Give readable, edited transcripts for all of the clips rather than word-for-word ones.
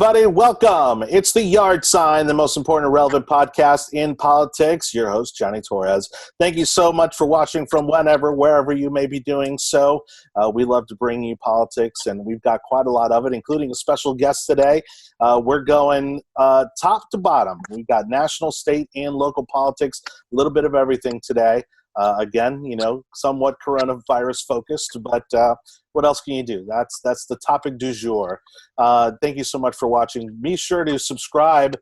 everybody. Welcome. It's The Yard Sign, the most important and relevant podcast in politics. Your host, Johnny Torres. Thank you so much for watching from whenever, wherever you may be doing so. We love to bring you politics, and we've got quite a lot of it, including a special guest today. We're going top to bottom. We've got national, state, and local politics, a little bit of everything today. Again, somewhat coronavirus focused, but what else can you do? That's the topic du jour. Thank you so much for watching. Be sure to subscribe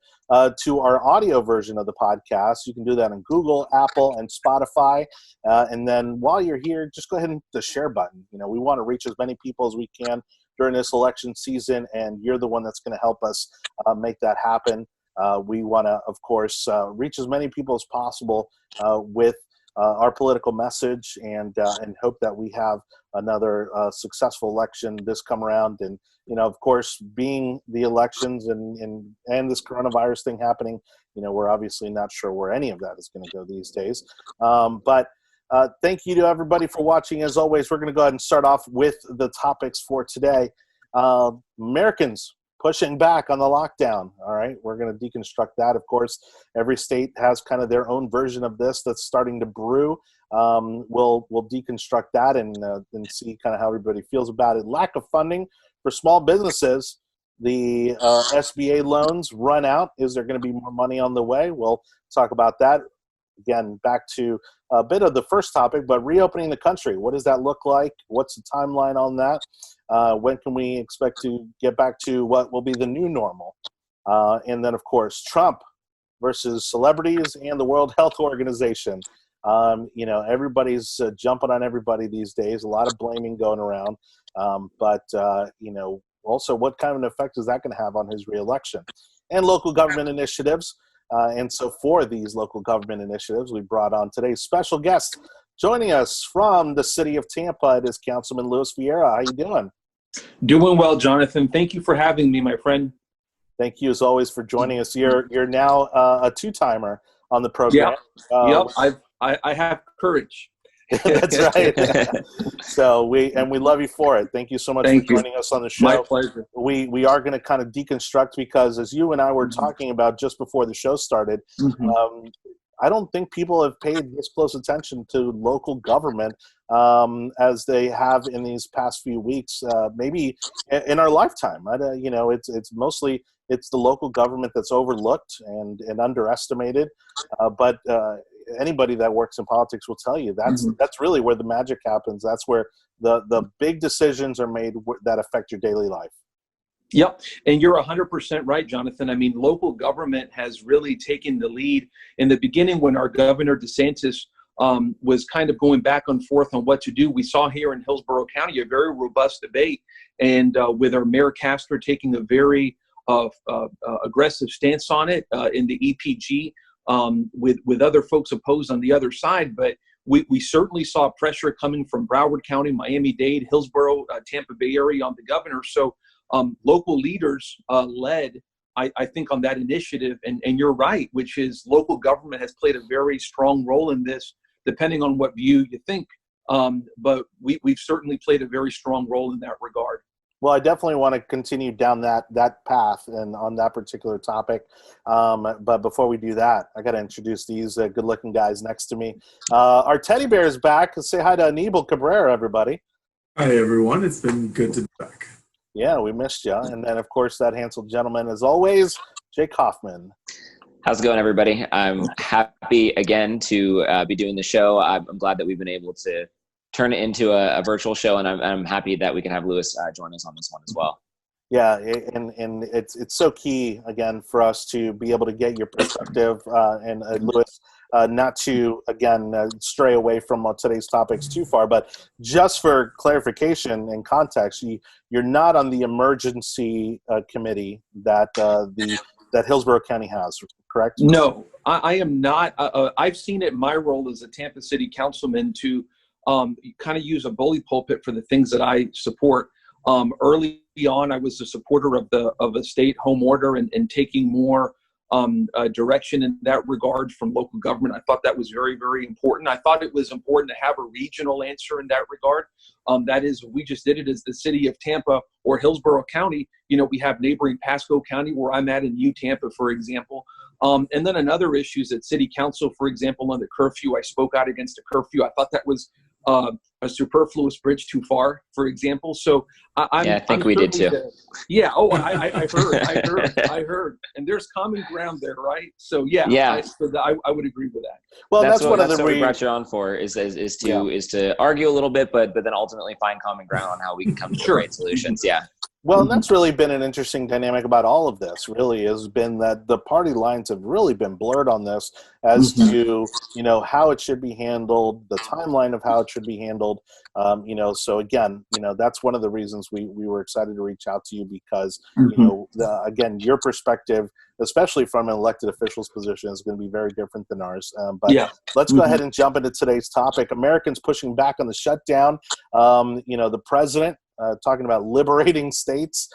to our audio version of the podcast. You can do that on Google, Apple, and Spotify. And then while you're here, just go ahead and hit the share button. We want to reach as many people as we can during this election season, and you're the one that's going to help us make that happen. We want to, of course, reach as many people as possible with our political message, and hope that we have another successful election this come around. And of course, being the elections and this coronavirus thing happening, we're obviously not sure where any of that is going to go these days. But thank you to everybody for watching. As always, we're going to go ahead and start off with the topics for today. Americans pushing back on the lockdown. All right, we're going to deconstruct that. Of course, every state has kind of their own version of this that's starting to brew. We'll deconstruct that and see kind of how everybody feels about it. Lack of funding for small businesses. The SBA loans run out. Is there going to be more money on the way? We'll talk about that. Again, back to a bit of the first topic, but reopening the country. What does that look like? What's the timeline on that? When can we expect to get back to what will be the new normal? And then, of course, Trump versus celebrities and the World Health Organization. Everybody's jumping on everybody these days. A lot of blaming going around. But also, what kind of an effect is that going to have on his reelection? And local government initiatives. And so for these local government initiatives, we brought on today's special guest. Joining us from the city of Tampa, it is Councilman Louis Viera. How you doing? Doing well, Jonathan. Thank you for having me, my friend. Thank you, as always, for joining us. You're now a two-timer on the program. Yeah, I have courage. That's right. So we love you for it. Thank you so much for joining us on the show. My pleasure. We are going to kind of deconstruct, because as you and I were talking about just before the show started, I don't think people have paid this close attention to local government as they have in these past few weeks, maybe in our lifetime. It's mostly the local government that's overlooked and underestimated. But anybody that works in politics will tell you that's really where the magic happens. That's where the big decisions are made that affect your daily life. Yep. And you're 100% right, Jonathan. I mean, local government has really taken the lead. In the beginning, when our Governor DeSantis was kind of going back and forth on what to do, we saw here in Hillsborough County a very robust debate, and with our Mayor Castor taking a very aggressive stance on it in the EPG, with other folks opposed on the other side. But we certainly saw pressure coming from Broward County, Miami-Dade, Hillsborough, Tampa Bay area on the governor. So local leaders led, I think, on that initiative. And you're right, which is local government has played a very strong role in this, depending on what view you think. But we've certainly played a very strong role in that regard. Well, I definitely want to continue down that path and on that particular topic. But before we do that, I got to introduce these good-looking guys next to me. Our teddy bear is back. Say hi to Anibal Cabrera, everybody. Hi, everyone. It's been good to be back. Yeah, we missed you. And then, of course, that handsome gentleman, as always, Jake Hoffman. How's it going, everybody? I'm happy again to be doing the show. I'm glad that we've been able to turn it into a virtual show, and I'm happy that we can have Louis join us on this one as well. Yeah, and it's so key, again, for us to be able to get your perspective, and Louis, not to, again, stray away from today's topics too far, but just for clarification and context, you're not on the emergency committee that that Hillsborough County has, correct? No, I am not. I've seen it in my role as a Tampa City councilman to kind of use a bully pulpit for the things that I support. Early on, I was a supporter of a state home order and taking more direction in that regard from local government. I thought that was very, very important. I thought it was important to have a regional answer in that regard. That is, we just did it as the city of Tampa or Hillsborough County. We have neighboring Pasco County, where I'm at in New Tampa, for example. And then another issue is that city council, for example, on the curfew, I spoke out against a curfew. I thought that was a superfluous bridge too far, for example. So I think we did too. Yeah. Oh, I heard. And there's common ground there, right? So yeah. I would agree with that. Well, that's what we brought you on for is to argue a little bit, but then ultimately find common ground on how we can come to the right solutions. Yeah. Well, and that's really been an interesting dynamic about all of this, really, has been that the party lines have really been blurred on this as to, how it should be handled, the timeline of how it should be handled. So again, that's one of the reasons we were excited to reach out to you because, again, your perspective, especially from an elected official's position, is going to be very different than ours. Let's go ahead and jump into today's topic. Americans pushing back on the shutdown. The president, talking about liberating states,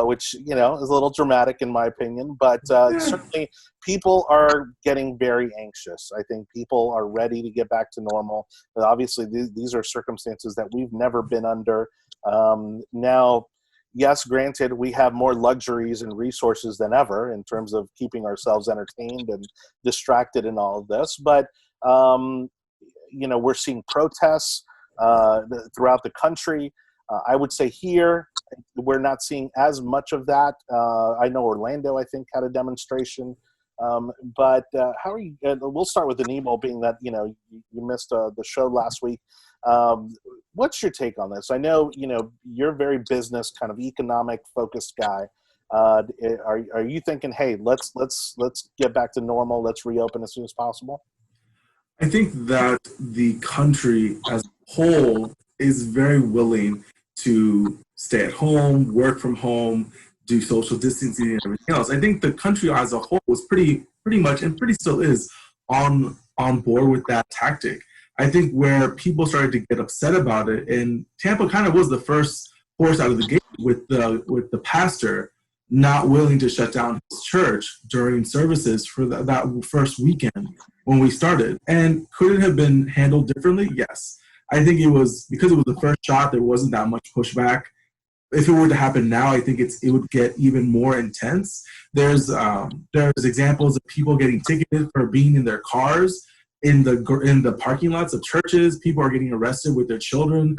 which, is a little dramatic in my opinion, but certainly people are getting very anxious. I think people are ready to get back to normal. But obviously, these are circumstances that we've never been under. Now, yes, granted, we have more luxuries and resources than ever in terms of keeping ourselves entertained and distracted in all of this, but, we're seeing protests throughout the country. I would say here, we're not seeing as much of that. I know Orlando, I think, had a demonstration. But how are you? We'll start with Anibal, being that, you missed the show last week. What's your take on this? I know, you're a very business kind of economic focused guy. Are you thinking, hey, let's get back to normal. Let's reopen as soon as possible? I think that the country as a whole is very willing to stay at home, work from home, do social distancing and everything else. I think the country as a whole was pretty much, and pretty still is, on board with that tactic. I think where people started to get upset about it, and Tampa kind of was the first horse out of the gate with the pastor not willing to shut down his church during services for that first weekend when we started. And could it have been handled differently? Yes. I think it was, because it was the first shot, there wasn't that much pushback. If it were to happen now, I think it would get even more intense. There's examples of people getting ticketed for being in their cars in the parking lots of churches. People are getting arrested with their children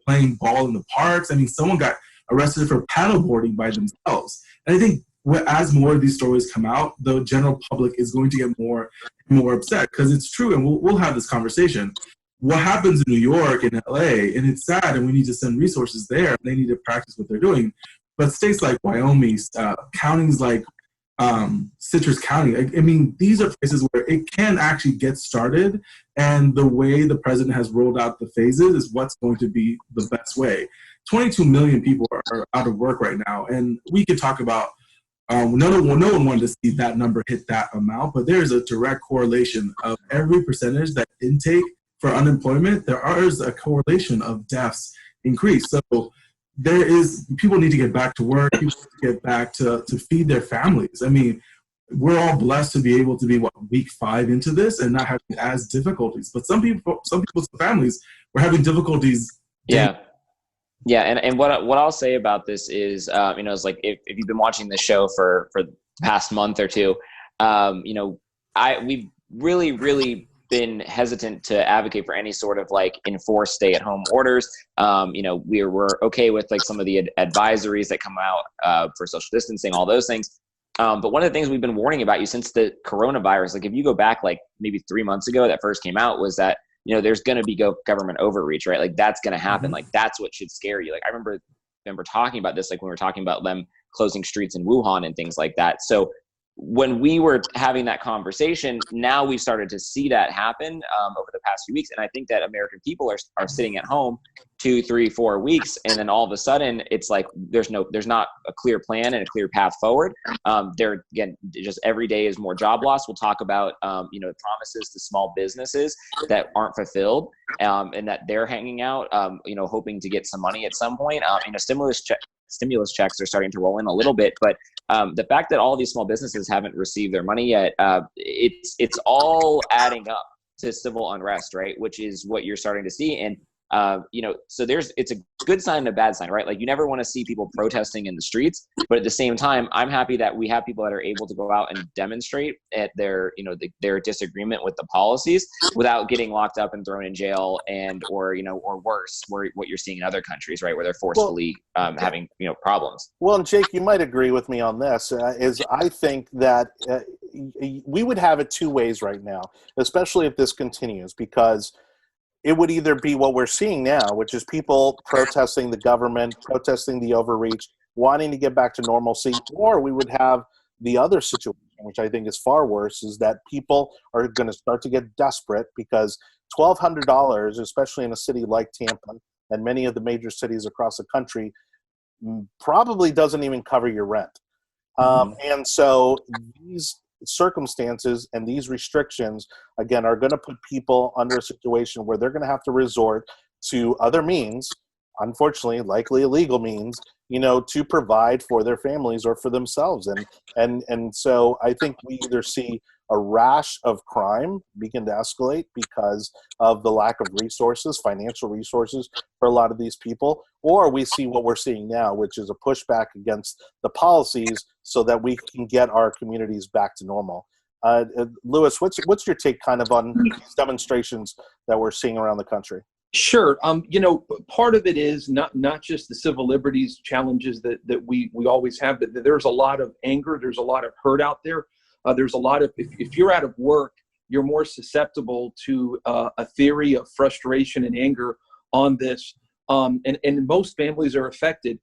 playing ball in the parks. I mean, someone got arrested for paddleboarding by themselves. And I think as more of these stories come out, the general public is going to get more and more upset, because it's true, and we'll have this conversation. What happens in New York and LA, and it's sad, and we need to send resources there, and they need to practice what they're doing. But states like Wyoming, counties like Citrus County, I mean, these are places where it can actually get started, and the way the president has rolled out the phases is what's going to be the best way. 22 million people are out of work right now, and we could talk about no one wanted to see that number hit that amount, but there's a direct correlation of every percentage that intake for unemployment, there is a correlation of deaths increase. So people need to get back to work, people need to get back to feed their families. I mean, we're all blessed to be able to be week 5 into this and not having as difficulties. But some people's families were having difficulties. Yeah. Yeah. And what I'll say about this is, it's like, if you've been watching this show for the past month or two, we've really been hesitant to advocate for any sort of like enforced stay-at-home orders. We're okay with like some of the advisories that come out for social distancing, all those things. But one of the things we've been warning about you since the coronavirus, like if you go back like maybe 3 months ago that first came out, was that there's going to be government overreach, right? Like that's going to happen. Like that's what should scare you. Like I remember talking about this, like when we were talking about them closing streets in Wuhan and things like that. So when we were having that conversation, now we've started to see that happen over the past few weeks. And I think that American people are sitting at home 2, 3, 4 weeks. And then all of a sudden it's like, there's not a clear plan and a clear path forward. Again, just every day is more job loss. We'll talk about, promises to small businesses that aren't fulfilled and that they're hanging out, hoping to get some money at some point. Stimulus stimulus checks are starting to roll in a little bit. But the fact that all these small businesses haven't received their money yet, it's all adding up to civil unrest, right? Which is what you're starting to see. And so it's a good sign and a bad sign, right? Like, you never want to see people protesting in the streets, but at the same time, I'm happy that we have people that are able to go out and demonstrate at their disagreement with the policies without getting locked up and thrown in jail or worse, what you're seeing in other countries, right? Where they're forcefully having, problems. Well, and Jake, you might agree with me on this, is I think that we would have it two ways right now, especially if this continues, because it would either be what we're seeing now, which is people protesting the government, protesting the overreach, wanting to get back to normalcy, or we would have the other situation, which I think is far worse, is that people are going to start to get desperate because $1,200, especially in a city like Tampa and many of the major cities across the country, probably doesn't even cover your rent. And so these circumstances and these restrictions, again, are going to put people under a situation where they're going to have to resort to other means, unfortunately, likely illegal means, to provide for their families or for themselves. And so I think we either see a rash of crime begin to escalate because of the lack of resources, financial resources for a lot of these people, or we see what we're seeing now, which is a pushback against the policies so that we can get our communities back to normal. Louis, what's your take kind of on these demonstrations that we're seeing around the country? Sure. Part of it is not just the civil liberties challenges that we always have, but there's a lot of anger. There's a lot of hurt out there. There's a lot of, if you're out of work, you're more susceptible to a theory of frustration and anger on this. And most families are affected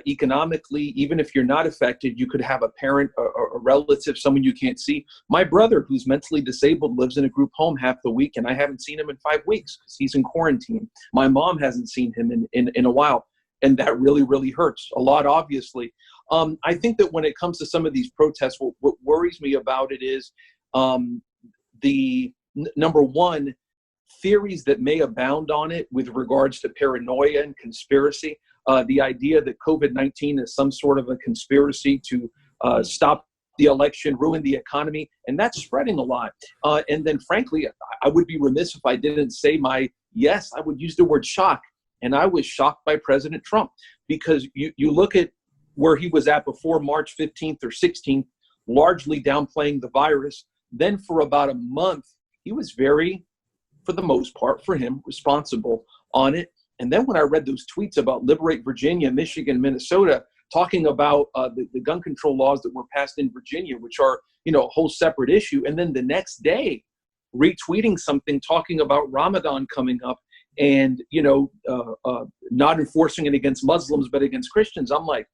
economically. Even if you're not affected, you could have a parent, a relative, someone you can't see. My brother, who's mentally disabled, lives in a group home half the week, and I haven't seen him in 5 weeks because he's in quarantine. My mom hasn't seen him in a while, and that really, really hurts a lot, obviously. I think that when it comes to some of these protests, what worries me about it is number one, theories that may abound on it with regards to paranoia and conspiracy. The idea that COVID-19 is some sort of a conspiracy to stop the election, ruin the economy, and that's spreading a lot. And then, frankly, I would be remiss if I didn't say yes, I would use the word shock. And I was shocked by President Trump, because you look at where he was at before March 15th or 16th, largely downplaying the virus. Then for about a month, he was very, for the most part, for him, responsible on it. And then when I read those tweets about liberate Virginia, Michigan, Minnesota, talking about the gun control laws that were passed in Virginia, which are, a whole separate issue. And then the next day, retweeting something talking about Ramadan coming up and, not enforcing it against Muslims, but against Christians. I'm like,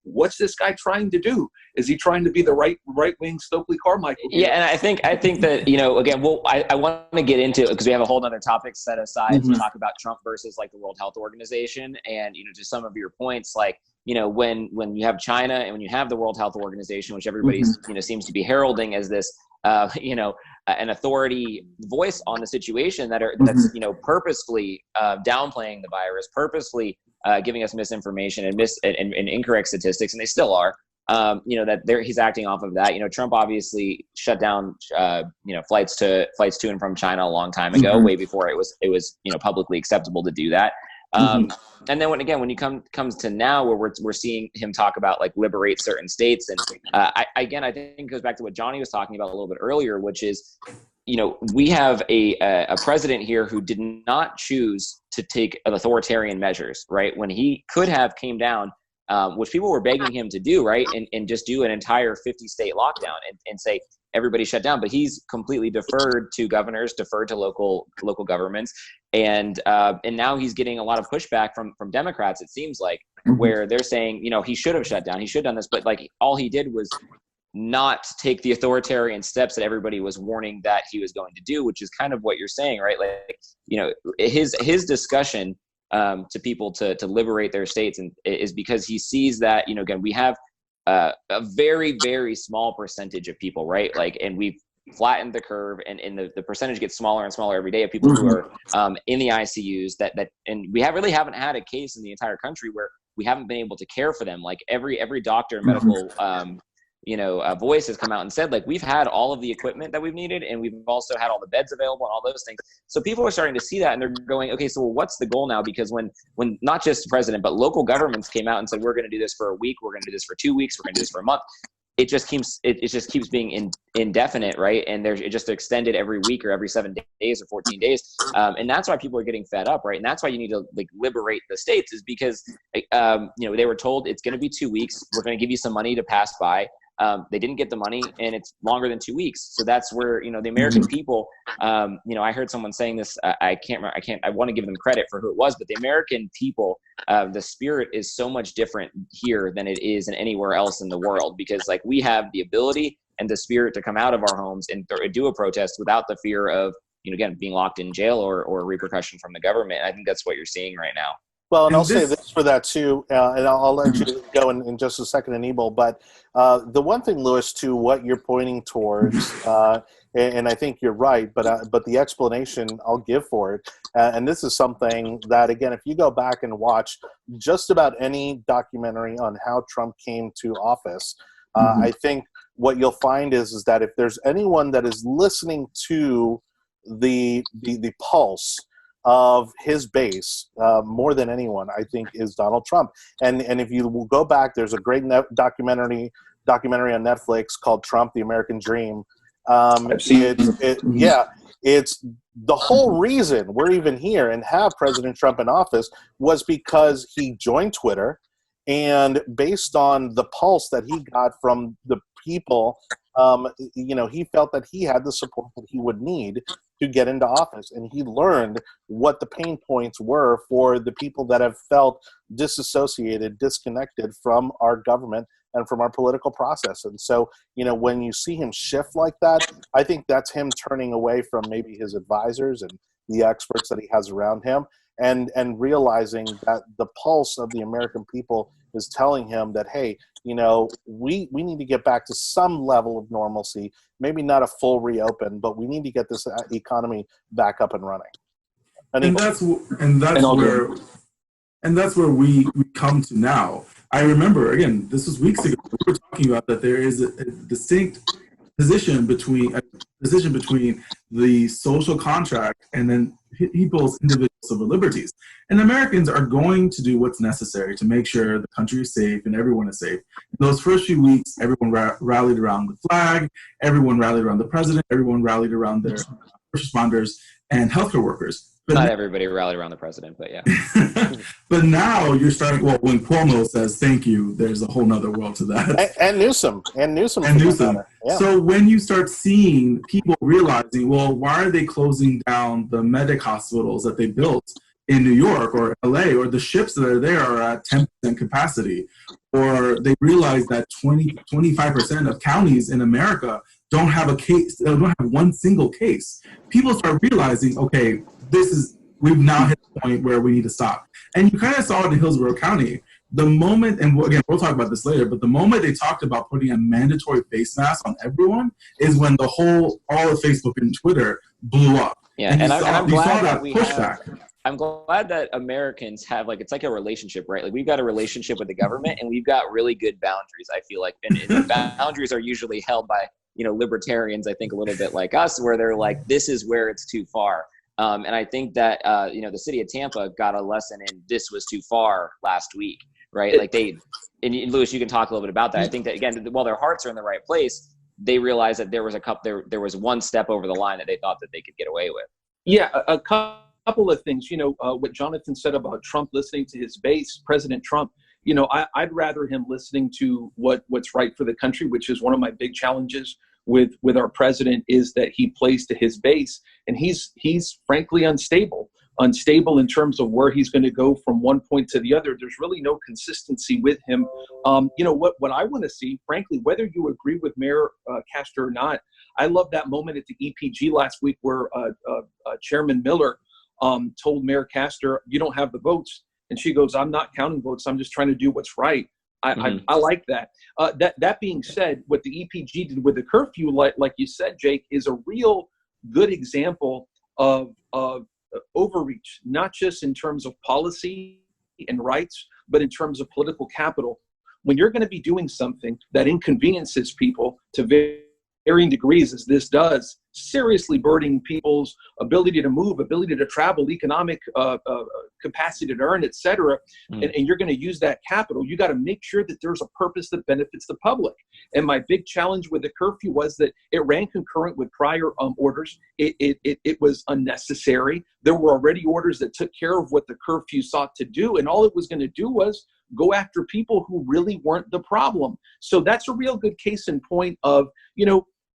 what's this guy trying to do? Is he trying to be the right-wing Stokely Carmichael? Yeah, and I think that, again, I want to get into it because we have a whole other topic set aside to talk about Trump versus like the World Health Organization. And, just some of your points, like, when you have China and when you have the World Health Organization, which everybody, seems to be heralding as this, an authority voice on the situation that's purposefully downplaying the virus, purposely giving us misinformation and incorrect statistics, and they still are. He's acting off of that. Trump obviously shut down flights to and from China a long time ago, way before it was publicly acceptable to do that. And then when he comes to now, where we're seeing him talk about like liberate certain states, and I think it goes back to what Johnny was talking about a little bit earlier, which is, we have a president here who did not choose to take authoritarian measures, right? When he could have came down, which people were begging him to do, right? And just do an entire 50-state lockdown and say, everybody shut down. But he's completely deferred to governors, deferred to local governments. And now he's getting a lot of pushback from Democrats, it seems like, where they're saying, he should have shut down. He should have done this. But like, all he did was not take the authoritarian steps that everybody was warning that he was going to do, which is kind of what you're saying, right? Like, his discussion to people to liberate their states and is because he sees that, again, we have a very, very small percentage of people, right? Like, and we've flattened the curve, and the percentage gets smaller and smaller every day of people who are in the ICUs and we haven't had a case in the entire country where we haven't been able to care for them. Like every doctor and medical voice has come out and said, like, we've had all of the equipment that we've needed, and we've also had all the beds available and all those things. So people are starting to see that, and they're going, okay, so what's the goal now? Because when not just the president, but local governments came out and said, we're going to do this for a week, we're going to do this for 2 weeks, we're going to do this for a month. It just keeps being indefinite, right? And it just extended every week or every 7 days or 14 days. And that's why people are getting fed up, right? And that's why you need to like liberate the states, is because, they were told it's going to be 2 weeks. We're going to give you some money to pass by. They didn't get the money, and it's longer than 2 weeks. So that's where, the American people, I heard someone saying this, I want to give them credit for who it was, but the American people, the spirit is so much different here than it is in anywhere else in the world, because like we have the ability and the spirit to come out of our homes and do a protest without the fear of, again, being locked in jail or repercussion from the government. I think that's what you're seeing right now. Well, and I'll say this for that too, and I'll let you go in just a second, Anibal. But the one thing, Louis, to what you're pointing towards, and I think you're right, but the explanation I'll give for it, and this is something that, again, if you go back and watch just about any documentary on how Trump came to office, I think what you'll find is that if there's anyone that is listening to the pulse of his base more than anyone, I think, is Donald Trump. And if you will go back, there's a great documentary on Netflix called Trump, the American Dream. I've seen it's the whole reason we're even here and have President Trump in office was because he joined Twitter, and based on the pulse that he got from the people, he felt that he had the support that he would need to get into office, and he learned what the pain points were for the people that have felt disassociated, disconnected from our government and from our political process. And so, when you see him shift like that, I think that's him turning away from maybe his advisors and the experts that he has around him, and realizing that the pulse of the American people is telling him that, hey, we need to get back to some level of normalcy, maybe not a full reopen, but we need to get this economy back up and running. And that's where we come to now. I remember, again, this was weeks ago, we were talking about that there is a distinct position between the social contract and then people's individual civil liberties. And Americans are going to do what's necessary to make sure the country is safe and everyone is safe. In those first few weeks, everyone rallied around the flag, everyone rallied around the president, everyone rallied around their first responders and healthcare workers. But not everybody rallied around the president, but yeah. But now you're starting, when Cuomo says thank you, there's a whole nother world to that. And Newsom. Yeah. So when you start seeing people realizing, well, why are they closing down the medic hospitals that they built in New York or LA, or the ships that are there are at 10% capacity, or they realize that 25% of counties in America don't have a case, they don't have one single case. People start realizing, okay, we've now hit the point where we need to stop. And you kind of saw it in Hillsborough County. The moment, and again, we'll talk about this later, but the moment they talked about putting a mandatory face mask on everyone is when all of Facebook and Twitter blew up. Yeah, and I'm glad that we pushback. I'm glad that Americans have, it's like a relationship, right? Like, we've got a relationship with the government, and we've got really good boundaries, I feel like. And the boundaries are usually held by, libertarians, I think, a little bit like us, where they're like, this is where it's too far. And I think that, the city of Tampa got a lesson in this was too far last week, right? Like and Louis, you can talk a little bit about that. I think that, again, while their hearts are in the right place, they realized that there was one step over the line that they thought that they could get away with. Yeah, a couple of things. What Jonathan said about Trump listening to his base, President Trump. I'd rather him listening to what's right for the country, which is one of my big challenges with our president, is that he plays to his base, and he's frankly unstable in terms of where he's going to go from one point to the other. There's really no consistency with him. What I want to see, frankly, whether you agree with Mayor Castor or not, I love that moment at the EPG last week where Chairman Miller told Mayor Castor, "You don't have the votes," and she goes, "I'm not counting votes. I'm just trying to do what's right." I like that. That being said, what the EPG did with the curfew, like you said, Jake, is a real good example of overreach, not just in terms of policy and rights, but in terms of political capital. When you're going to be doing something that inconveniences people to varying degrees, as this does, seriously burdening people's ability to move, ability to travel, economic capacity to earn, et cetera, and you're going to use that capital, you got to make sure that there's a purpose that benefits the public. And my big challenge with the curfew was that it ran concurrent with prior orders. It was unnecessary. There were already orders that took care of what the curfew sought to do, and all it was going to do was go after people who really weren't the problem. So that's a real good case in point of,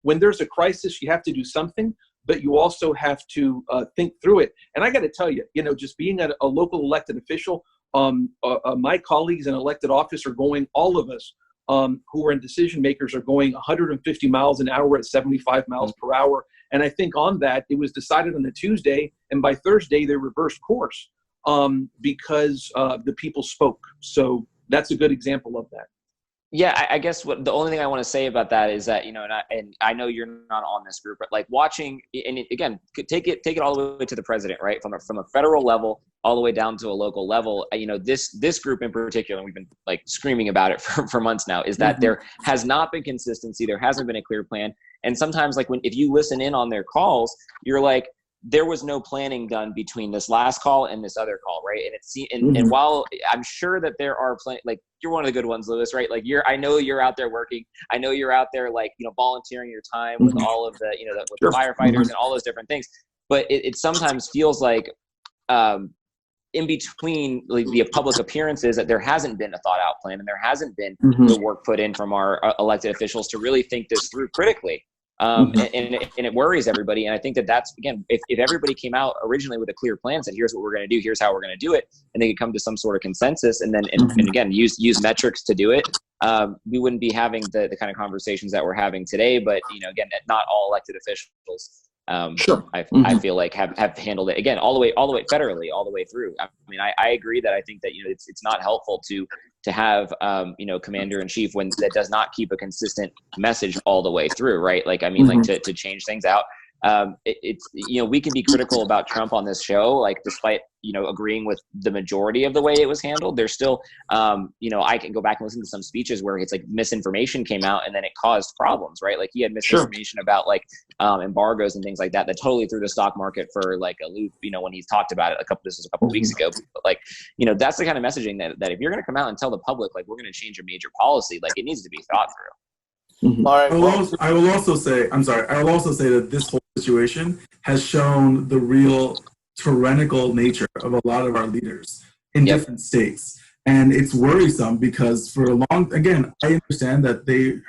when there's a crisis, you have to do something, but you also have to think through it. And I got to tell you, just being a local elected official, my colleagues in elected office are going, all of us who are in decision makers are going 150 miles an hour at 75 miles per hour. And I think on that, it was decided on a Tuesday, and by Thursday, they reversed course because the people spoke. So that's a good example of that. Yeah, I guess the only thing I want to say about that is that, and I know you're not on this group, but like watching, and again, take it all the way to the president, right? From a federal level all the way down to a local level. This group in particular, and we've been like screaming about it for months now, is that there has not been consistency. There hasn't been a clear plan. And sometimes like if you listen in on their calls, you're like, there was no planning done between this last call and this other call, right? And while I'm sure that there are like you're one of the good ones, Lewis, right? Like I know you're out there working. I know you're out there like volunteering your time with all of the with the firefighters and all those different things. But it sometimes feels like in between like, the public appearances that there hasn't been a thought out plan and there hasn't been the work put in from our elected officials to really think this through critically. And it worries everybody. And I think that's, again, if everybody came out originally with a clear plan, said, here's what we're going to do, here's how we're going to do it, and they could come to some sort of consensus and then, and again, use metrics to do it, we wouldn't be having the kind of conversations that we're having today. But, again, not all elected officials, I feel like have handled it, again, all the way federally, all the way through. I mean, I agree that I think that, it's not helpful to have, commander in chief when that does not keep a consistent message all the way through. Right. Like, I mean, like to change things out. It's, we can be critical about Trump on this show, like despite, agreeing with the majority of the way it was handled, there's still, I can go back and listen to some speeches where it's like misinformation came out and then it caused problems, right? Like he had misinformation about like embargoes and things like that totally threw the stock market for like a loop, when he's talked about it this was a couple of weeks ago. But like, that's the kind of messaging that if you're going to come out and tell the public, like we're going to change a major policy, like it needs to be thought through. All right. I will also say that this whole situation has shown the real tyrannical nature of a lot of our leaders in different states. And it's worrisome because I understand that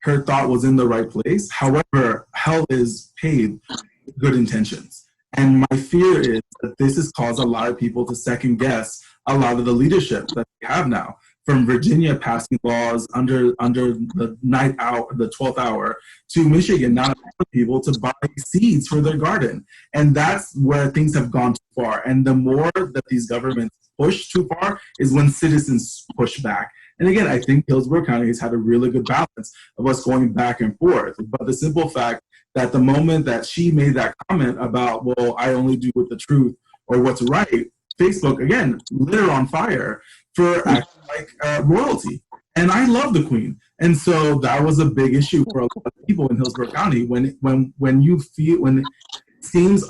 her thought was in the right place. However, hell is paved with good intentions. And my fear is that this has caused a lot of people to second guess a lot of the leadership that we have now. From Virginia passing laws under the night hour, the 12th hour, to Michigan not allowing people to buy seeds for their garden. And that's where things have gone too far. And the more that these governments push too far is when citizens push back. And again, I think Hillsborough County has had a really good balance of us going back and forth. But the simple fact that the moment that she made that comment about, well, I only do with the truth or what's right, Facebook, again, lit her on fire for acting like royalty. And I love the Queen. And so that was a big issue for a lot of people in Hillsborough County when it seems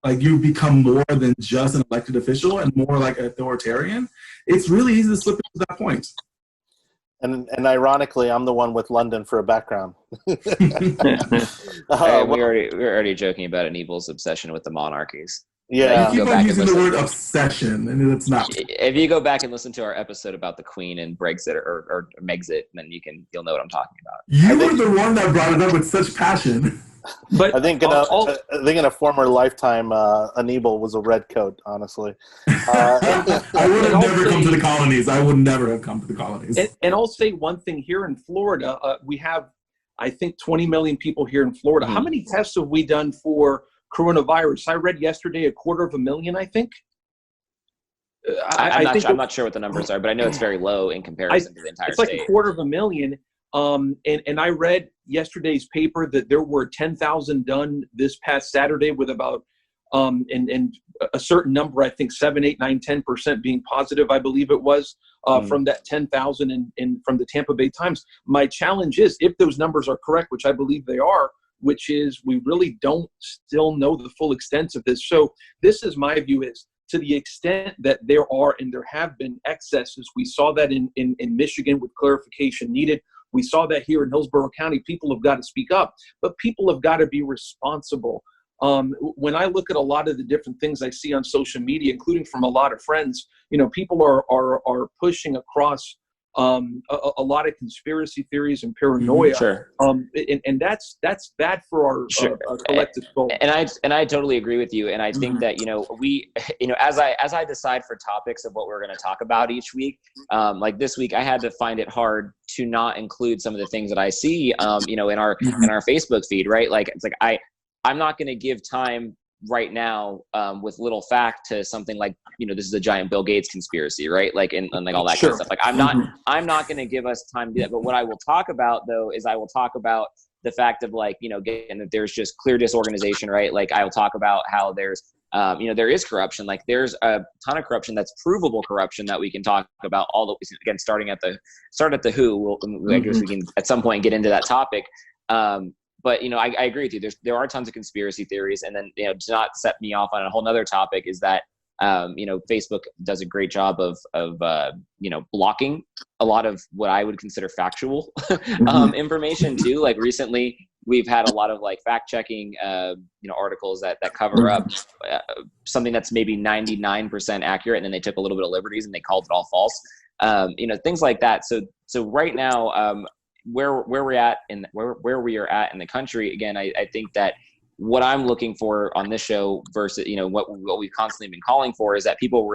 like you become more than just an elected official and more like an authoritarian, it's really easy to slip into that point. And ironically, I'm the one with London for a background. We're already joking about Anibal's obsession with the monarchies. Yeah, you keep on using the word obsession, and it's not. If you go back and listen to our episode about the Queen and Brexit or Megxit, then you'll know what I'm talking about. You were the one that brought it up with such passion. But I think in a former lifetime, Anibal was a redcoat. Honestly, I would have never come to the colonies. I would never have come to the colonies. And I'll say one thing here in Florida, we have, I think, 20 million people here in Florida. How many tests have we done for coronavirus? I read yesterday 250,000, I think. I'm not sure what the numbers are, but I know it's very low in comparison to the entire state. It's like 250,000. And I read yesterday's paper that there were 10,000 done this past Saturday with about and a certain number, I think 7, 8, 9, 10% being positive, I believe it was, from that 10,000 and from the Tampa Bay Times. My challenge is, if those numbers are correct, which I believe they are, which is we really don't still know the full extent of this. So this is my view, is to the extent that there are and there have been excesses. We saw that in Michigan with clarification needed. We saw that here in Hillsborough County. People have got to speak up, but people have got to be responsible. When I look at a lot of the different things I see on social media, including from a lot of friends, people are pushing across a lot of conspiracy theories and paranoia. Sure. And that's bad for our collective soul. And I totally agree with you. And I think that, we, as I decide for topics of what we're going to talk about each week, like this week, I had to find it hard to not include some of the things that I see, in our Facebook feed, right? Like, it's like, I'm not going to give time right now with little fact to something like, this is a giant Bill Gates conspiracy, right? Like, and like all that kind of stuff. Like, I'm not going to give us time to do that. But what I will talk about, though, is I will talk about the fact of, like, again, that there's just clear disorganization, right? Like, I will talk about how there's, there is corruption. Like, there's a ton of corruption that's provable corruption that we can talk about. All the, again, start at the WHO. I guess we can at some point get into that topic. But, I agree with you. There are tons of conspiracy theories. And then, to not set me off on a whole nother topic is that, Facebook does a great job of blocking a lot of what I would consider factual information too. Like, recently we've had a lot of like fact checking, articles that cover up something that's maybe 99% accurate. And then they took a little bit of liberties and they called it all false. Things like that. So right now, where we are at in the country, again, I think that what I'm looking for on this show versus, what we've constantly been calling for is that people,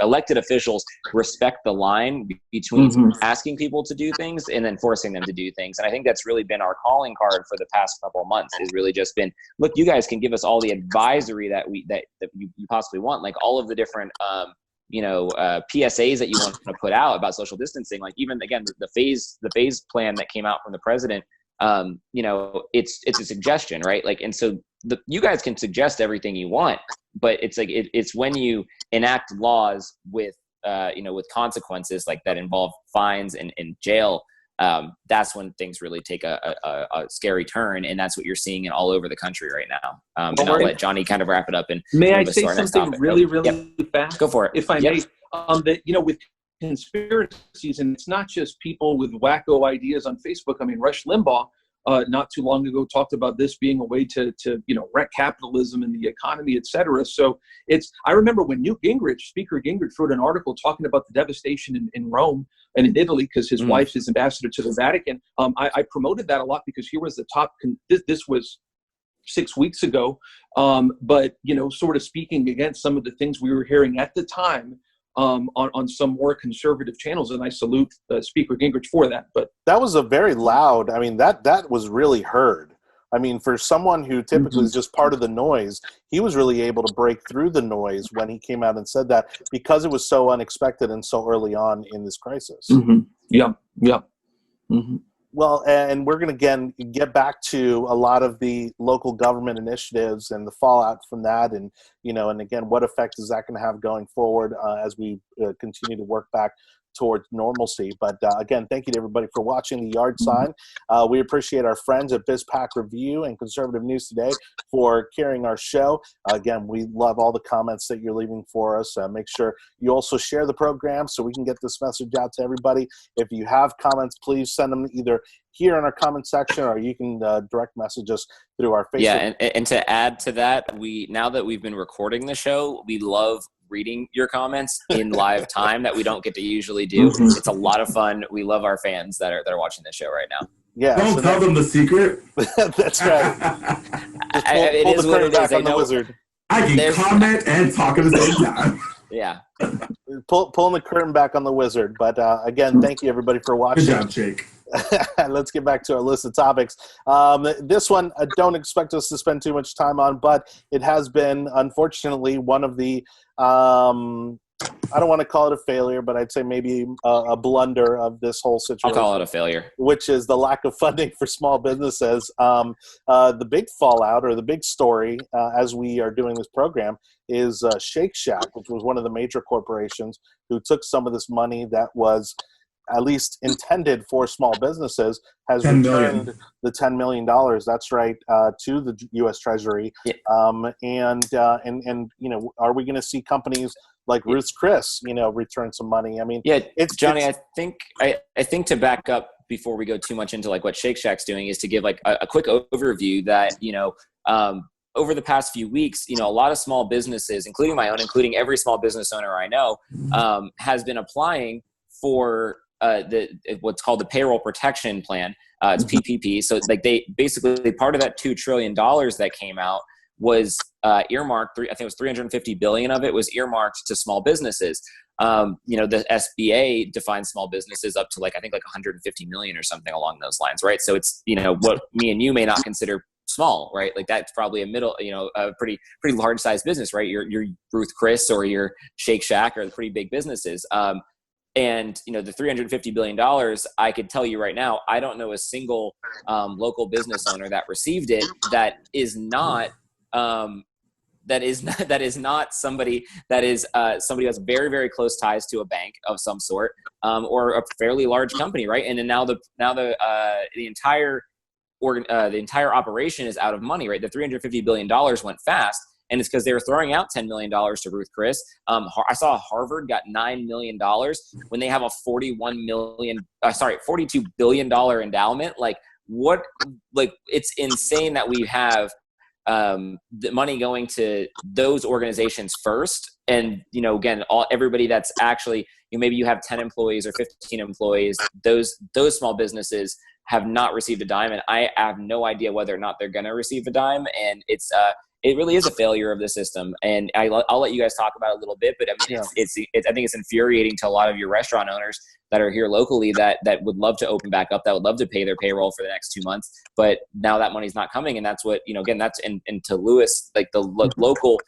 elected officials, respect the line between asking people to do things and then forcing them to do things. And I think that's really been our calling card for the past couple of months, is really just been, look, you guys can give us all the advisory that you possibly want, like all of the different, PSAs that you want to put out about social distancing. Like, even again, the phase plan that came out from the president, it's a suggestion, right? Like, and so you guys can suggest everything you want, but it's like, it's when you enact laws with consequences like that involve fines and jail, that's when things really take a scary turn. And that's what you're seeing all over the country right now. And I'll let Johnny kind of wrap it up. And may I say something really fast? Go for it. If I may, that, with conspiracies, and it's not just people with wacko ideas on Facebook. I mean, Rush Limbaugh, not too long ago, talked about this being a way to wreck capitalism and the economy, et cetera. So I remember when Speaker Gingrich wrote an article talking about the devastation in Rome and in Italy, because his wife is ambassador to the Vatican. I promoted that a lot because here was the top, this was 6 weeks ago, but, sort of speaking against some of the things we were hearing at the time, on some more conservative channels, and I salute Speaker Gingrich for that. But that was a very loud. I mean, that was really heard. I mean, for someone who typically is just part of the noise, he was really able to break through the noise when he came out and said that, because it was so unexpected and so early on in this crisis. Yeah. Well, and we're going to, again, get back to a lot of the local government initiatives and the fallout from that. And, and again, what effect is that going to have going forward as we continue to work back towards normalcy. But again, thank you to everybody for watching The Yard Sign. We appreciate our friends at BizPack Review and Conservative News Today for carrying our show. Again, we love all the comments that you're leaving for us. Make sure you also share the program so we can get this message out to everybody. If you have comments, please send them either here in our comment section, or you can direct message us through our Facebook. Yeah, and to add to that, now that we've been recording the show, we love reading your comments in live time that we don't get to usually do. It's a lot of fun. We love our fans that are watching this show right now. Yeah, don't tell them the secret. That's right. Pull the curtain back on the wizard. I can comment and talk at the same time. Yeah. Pulling the curtain back on the wizard. But again, thank you everybody for watching. Good job, Jake. Let's get back to our list of topics. This one, I don't expect us to spend too much time on, but it has been, unfortunately, one of the I don't want to call it a failure, but I'd say maybe a blunder of this whole situation. I'll call it a failure. Which is the lack of funding for small businesses. The big fallout or the big story as we are doing this program is Shake Shack, which was one of the major corporations who took some of this money that was at least intended for small businesses, has returned the $10 million. That's right, to the U.S. Treasury. Yeah. And are we going to see companies like Ruth's Chris, return some money? I mean, it's Johnny. I think to back up before we go too much into like what Shake Shack's doing is to give like a quick overview that over the past few weeks, a lot of small businesses, including my own, including every small business owner I know, has been applying for what's called the payroll protection plan. It's PPP. So like they basically part of that $2 trillion that came out was earmarked. I think it was $350 billion of it was earmarked to small businesses. The SBA defines small businesses up to like 150 million or something along those lines, right? So it's what me and you may not consider small, right? Like that's probably a middle, a pretty large size business, right? Your Ruth Chris or your Shake Shack are pretty big businesses. And the $350 billion, I could tell you right now, I don't know a single local business owner that received it that is not somebody who has very, very close ties to a bank of some sort, or a fairly large company, right? And then now the entire operation is out of money, right? The $350 billion went fast. And it's because they were throwing out $10 million to Ruth Chris. I saw Harvard got $9 million when they have a $42 billion endowment. Like what? Like it's insane that we have the money going to those organizations first. And again, everybody that's actually maybe you have 10 employees or 15 employees. Those small businesses have not received a dime, and I have no idea whether or not they're going to receive a dime. And it really is a failure of the system, and I'll let you guys talk about it a little bit. But I mean, I think it's infuriating to a lot of your restaurant owners that are here locally that would love to open back up, that would love to pay their payroll for the next 2 months, but now that money's not coming, and that's what again, that's and to Lewis, like the local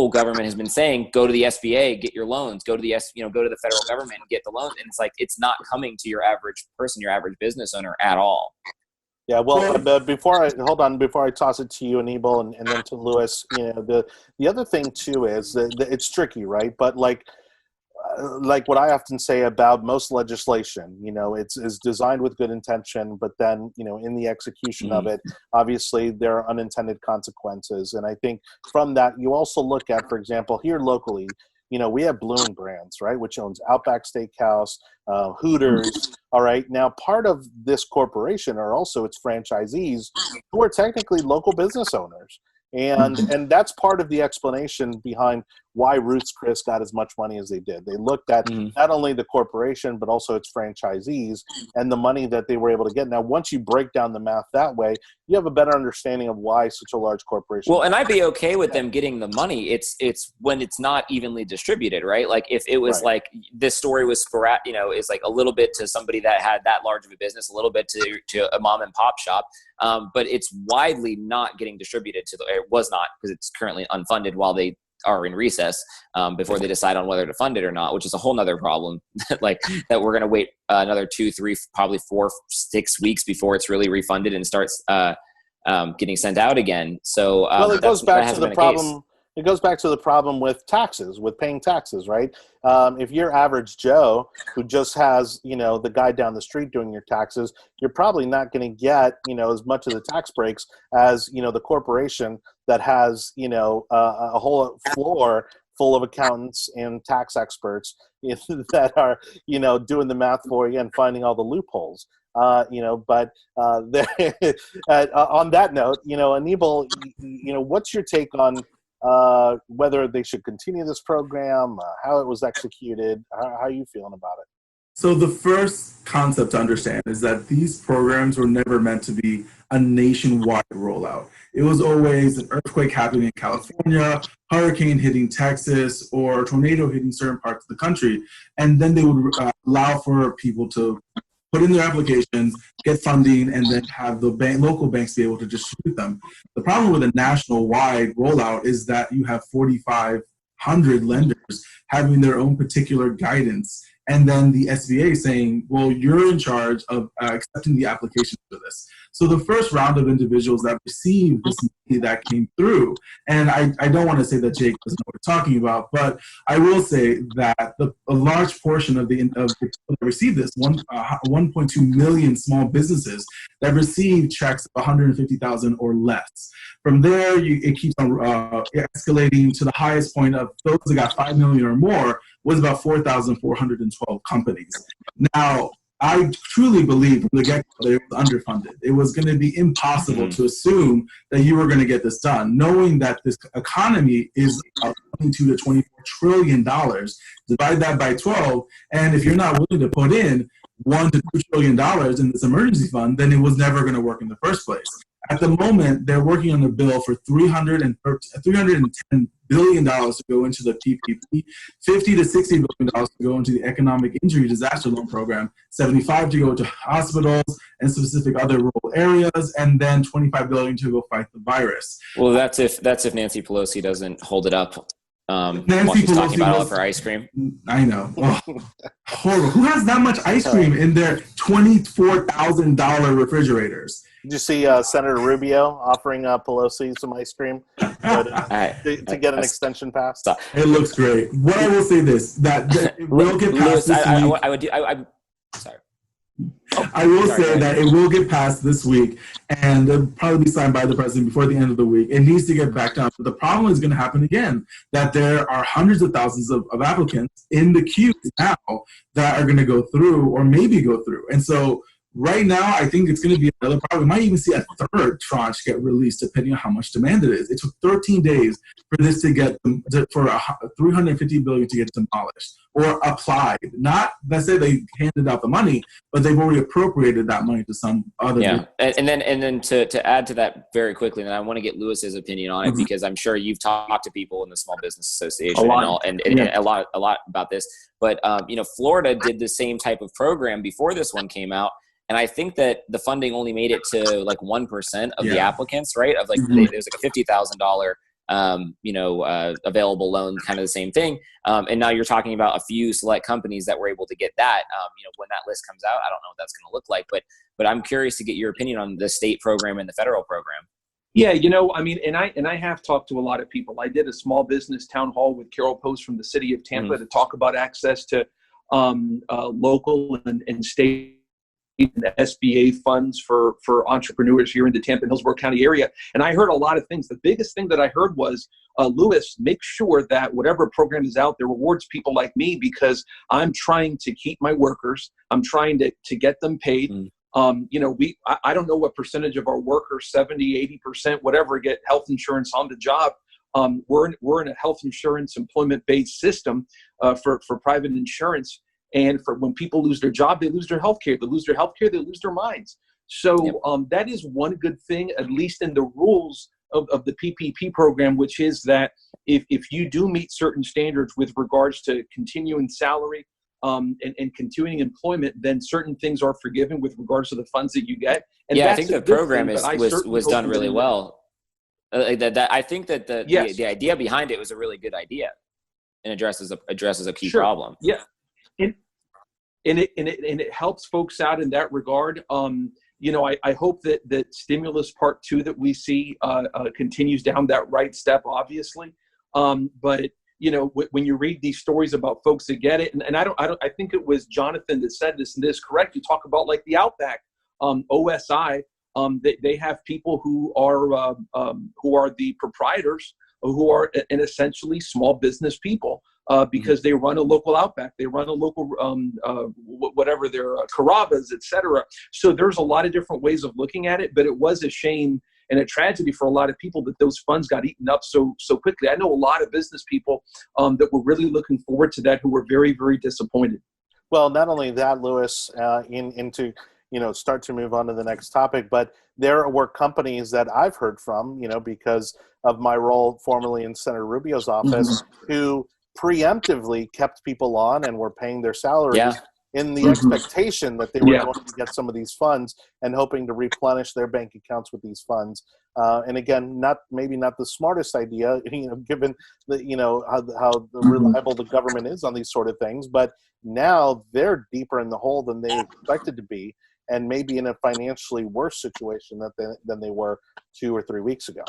government has been saying, go to the SBA, get your loans, go to the go to the federal government and get the loans, and it's like it's not coming to your average person, your average business owner at all. Yeah, well, before I toss it to you, Anibal, and then to Lewis, the other thing too is that it's tricky, right? But like what I often say about most legislation, it's designed with good intention, but then in the execution of it, obviously there are unintended consequences. And I think from that, you also look at, for example, here locally, we have Bloom Brands, right, which owns Outback Steakhouse, Hooters. All right. Now, part of this corporation are also its franchisees who are technically local business owners. And that's part of the explanation behind why Ruth's Chris got as much money as they did. They looked at not only the corporation, but also its franchisees and the money that they were able to get. Now, once you break down the math that way, you have a better understanding of why such a large corporation. Well, and I'd be okay with them getting the money. It's when it's not evenly distributed, right? Like if it was like this story was sporadic, is like a little bit to somebody that had that large of a business, a little bit to a mom and pop shop. But it's widely not getting distributed it was not, because it's currently unfunded while they are in recess before they decide on whether to fund it or not, which is a whole nother problem. Like that we're going to wait another 2, 3, probably 4, 6 weeks before it's really refunded and starts getting sent out again. So well, it goes back to the problem. It goes back to the problem with taxes, with paying taxes, right? If you're average Joe who just has, the guy down the street doing your taxes, you're probably not going to get, as much of the tax breaks as, the corporation that has, a whole floor full of accountants and tax experts that are, doing the math for you and finding all the loopholes. But on that note, Anibal, what's your take on whether they should continue this program, how it was executed, how are you feeling about it? So the first concept to understand is that these programs were never meant to be a nationwide rollout. It was always an earthquake happening in California, hurricane hitting Texas, or a tornado hitting certain parts of the country. And then they would allow for people to put in their applications, get funding, and then have the local banks be able to distribute them. The problem with a national-wide rollout is that you have 45 100 lenders having their own particular guidance. And then the SBA saying, well, you're in charge of accepting the application for this. So the first round of individuals that received this money that came through, and I don't want to say that Jake doesn't know what we're talking about, but I will say that a large portion of the people that received this, 1.2 million small businesses that received checks of 150,000 or less. From there, it keeps on escalating to the highest point of those that got 5 million or more was about 4,412 companies. Now, I truly believe from the get-go that it was underfunded. It was going to be impossible to assume that you were going to get this done, knowing that this economy is about 22 to 24 trillion dollars. Divide that by 12, and if you're not willing to put in $1 to $2 trillion in this emergency fund, then it was never going to work in the first place. At the moment, they're working on a bill for $310 billion to go into the PPP, $50 to $60 billion to go into the Economic Injury Disaster Loan Program, $75 to go to hospitals and specific other rural areas, and then $25 billion to go fight the virus. Well, that's if Nancy Pelosi doesn't hold it up. While Nancy she's Pelosi talking about all of her ice cream. I know. Oh, horrible. Who has that much ice cream in their $24,000 refrigerators? Did you see Senator Rubio offering Pelosi some ice cream to get an extension passed? Stop. It looks great. What I will say that it will get passed this week. Sorry. I will say that it will get passed this week, and it'll probably be signed by the president before the end of the week. It needs to get back down. But the problem is going to happen again, that there are hundreds of thousands of applicants in the queue now that are going to go through or maybe go through. And so right now, I think it's going to be another problem. We might even see a third tranche get released, depending on how much demand it is. It took 13 days for this to get for $350 billion to get demolished or applied. Not necessarily they handed out the money, but they've already appropriated that money to some other. Yeah, and then to add to that very quickly, and I want to get Lewis's opinion on it because I'm sure you've talked to people in the Small Business Association and a lot about this. But Florida did the same type of program before this one came out. And I think that the funding only made it to like 1% of the applicants, right? Of like there's like a $50,000, available loan, kind of the same thing. And now you're talking about a few select companies that were able to get that. When that list comes out, I don't know what that's going to look like, but I'm curious to get your opinion on the state program and the federal program. Yeah, and I have talked to a lot of people. I did a small business town hall with Carol Post from the city of Tampa to talk about access to local and state and SBA funds for entrepreneurs here in the Tampa and Hillsborough County area. And I heard a lot of things. The biggest thing that I heard was, Lewis, make sure that whatever program is out there rewards people like me, because I'm trying to keep my workers. I'm trying to get them paid. I don't know what percentage of our workers, 70, 80%, whatever, get health insurance on the job. We're in a health insurance employment-based system for private insurance. And for when people lose their job, they lose their health care. They lose their health care, they lose their minds. So that is one good thing, at least in the rules of the PPP program, which is that if you do meet certain standards with regards to continuing salary and continuing employment, then certain things are forgiven with regards to the funds that you get. And I think the program was done really well. I think that the idea behind it was a really good idea and addresses a key problem. Yeah. And it helps folks out in that regard. I hope that stimulus part 2 that we see continues down that right step, obviously. But when you read these stories about folks that get it, and I think it was Jonathan that said this, and this is correct. You talk about like the Outback, OSI. They have people who are the proprietors, who are and essentially small business people. Because they run a local Outback, they run a local whatever their Carrabba's, etc. So there's a lot of different ways of looking at it, but it was a shame and a tragedy for a lot of people that those funds got eaten up so quickly. I know a lot of business people that were really looking forward to that, who were very, very disappointed. Well, not only that, Lewis, into start to move on to the next topic, but there were companies that I've heard from, because of my role formerly in Senator Rubio's office, who preemptively kept people on and were paying their salaries in the expectation that they were going to get some of these funds and hoping to replenish their bank accounts with these funds. And again, maybe not the smartest idea, given the, how reliable the government is on these sort of things. But now they're deeper in the hole than they expected to be, and maybe in a financially worse situation than they were 2 or 3 weeks ago.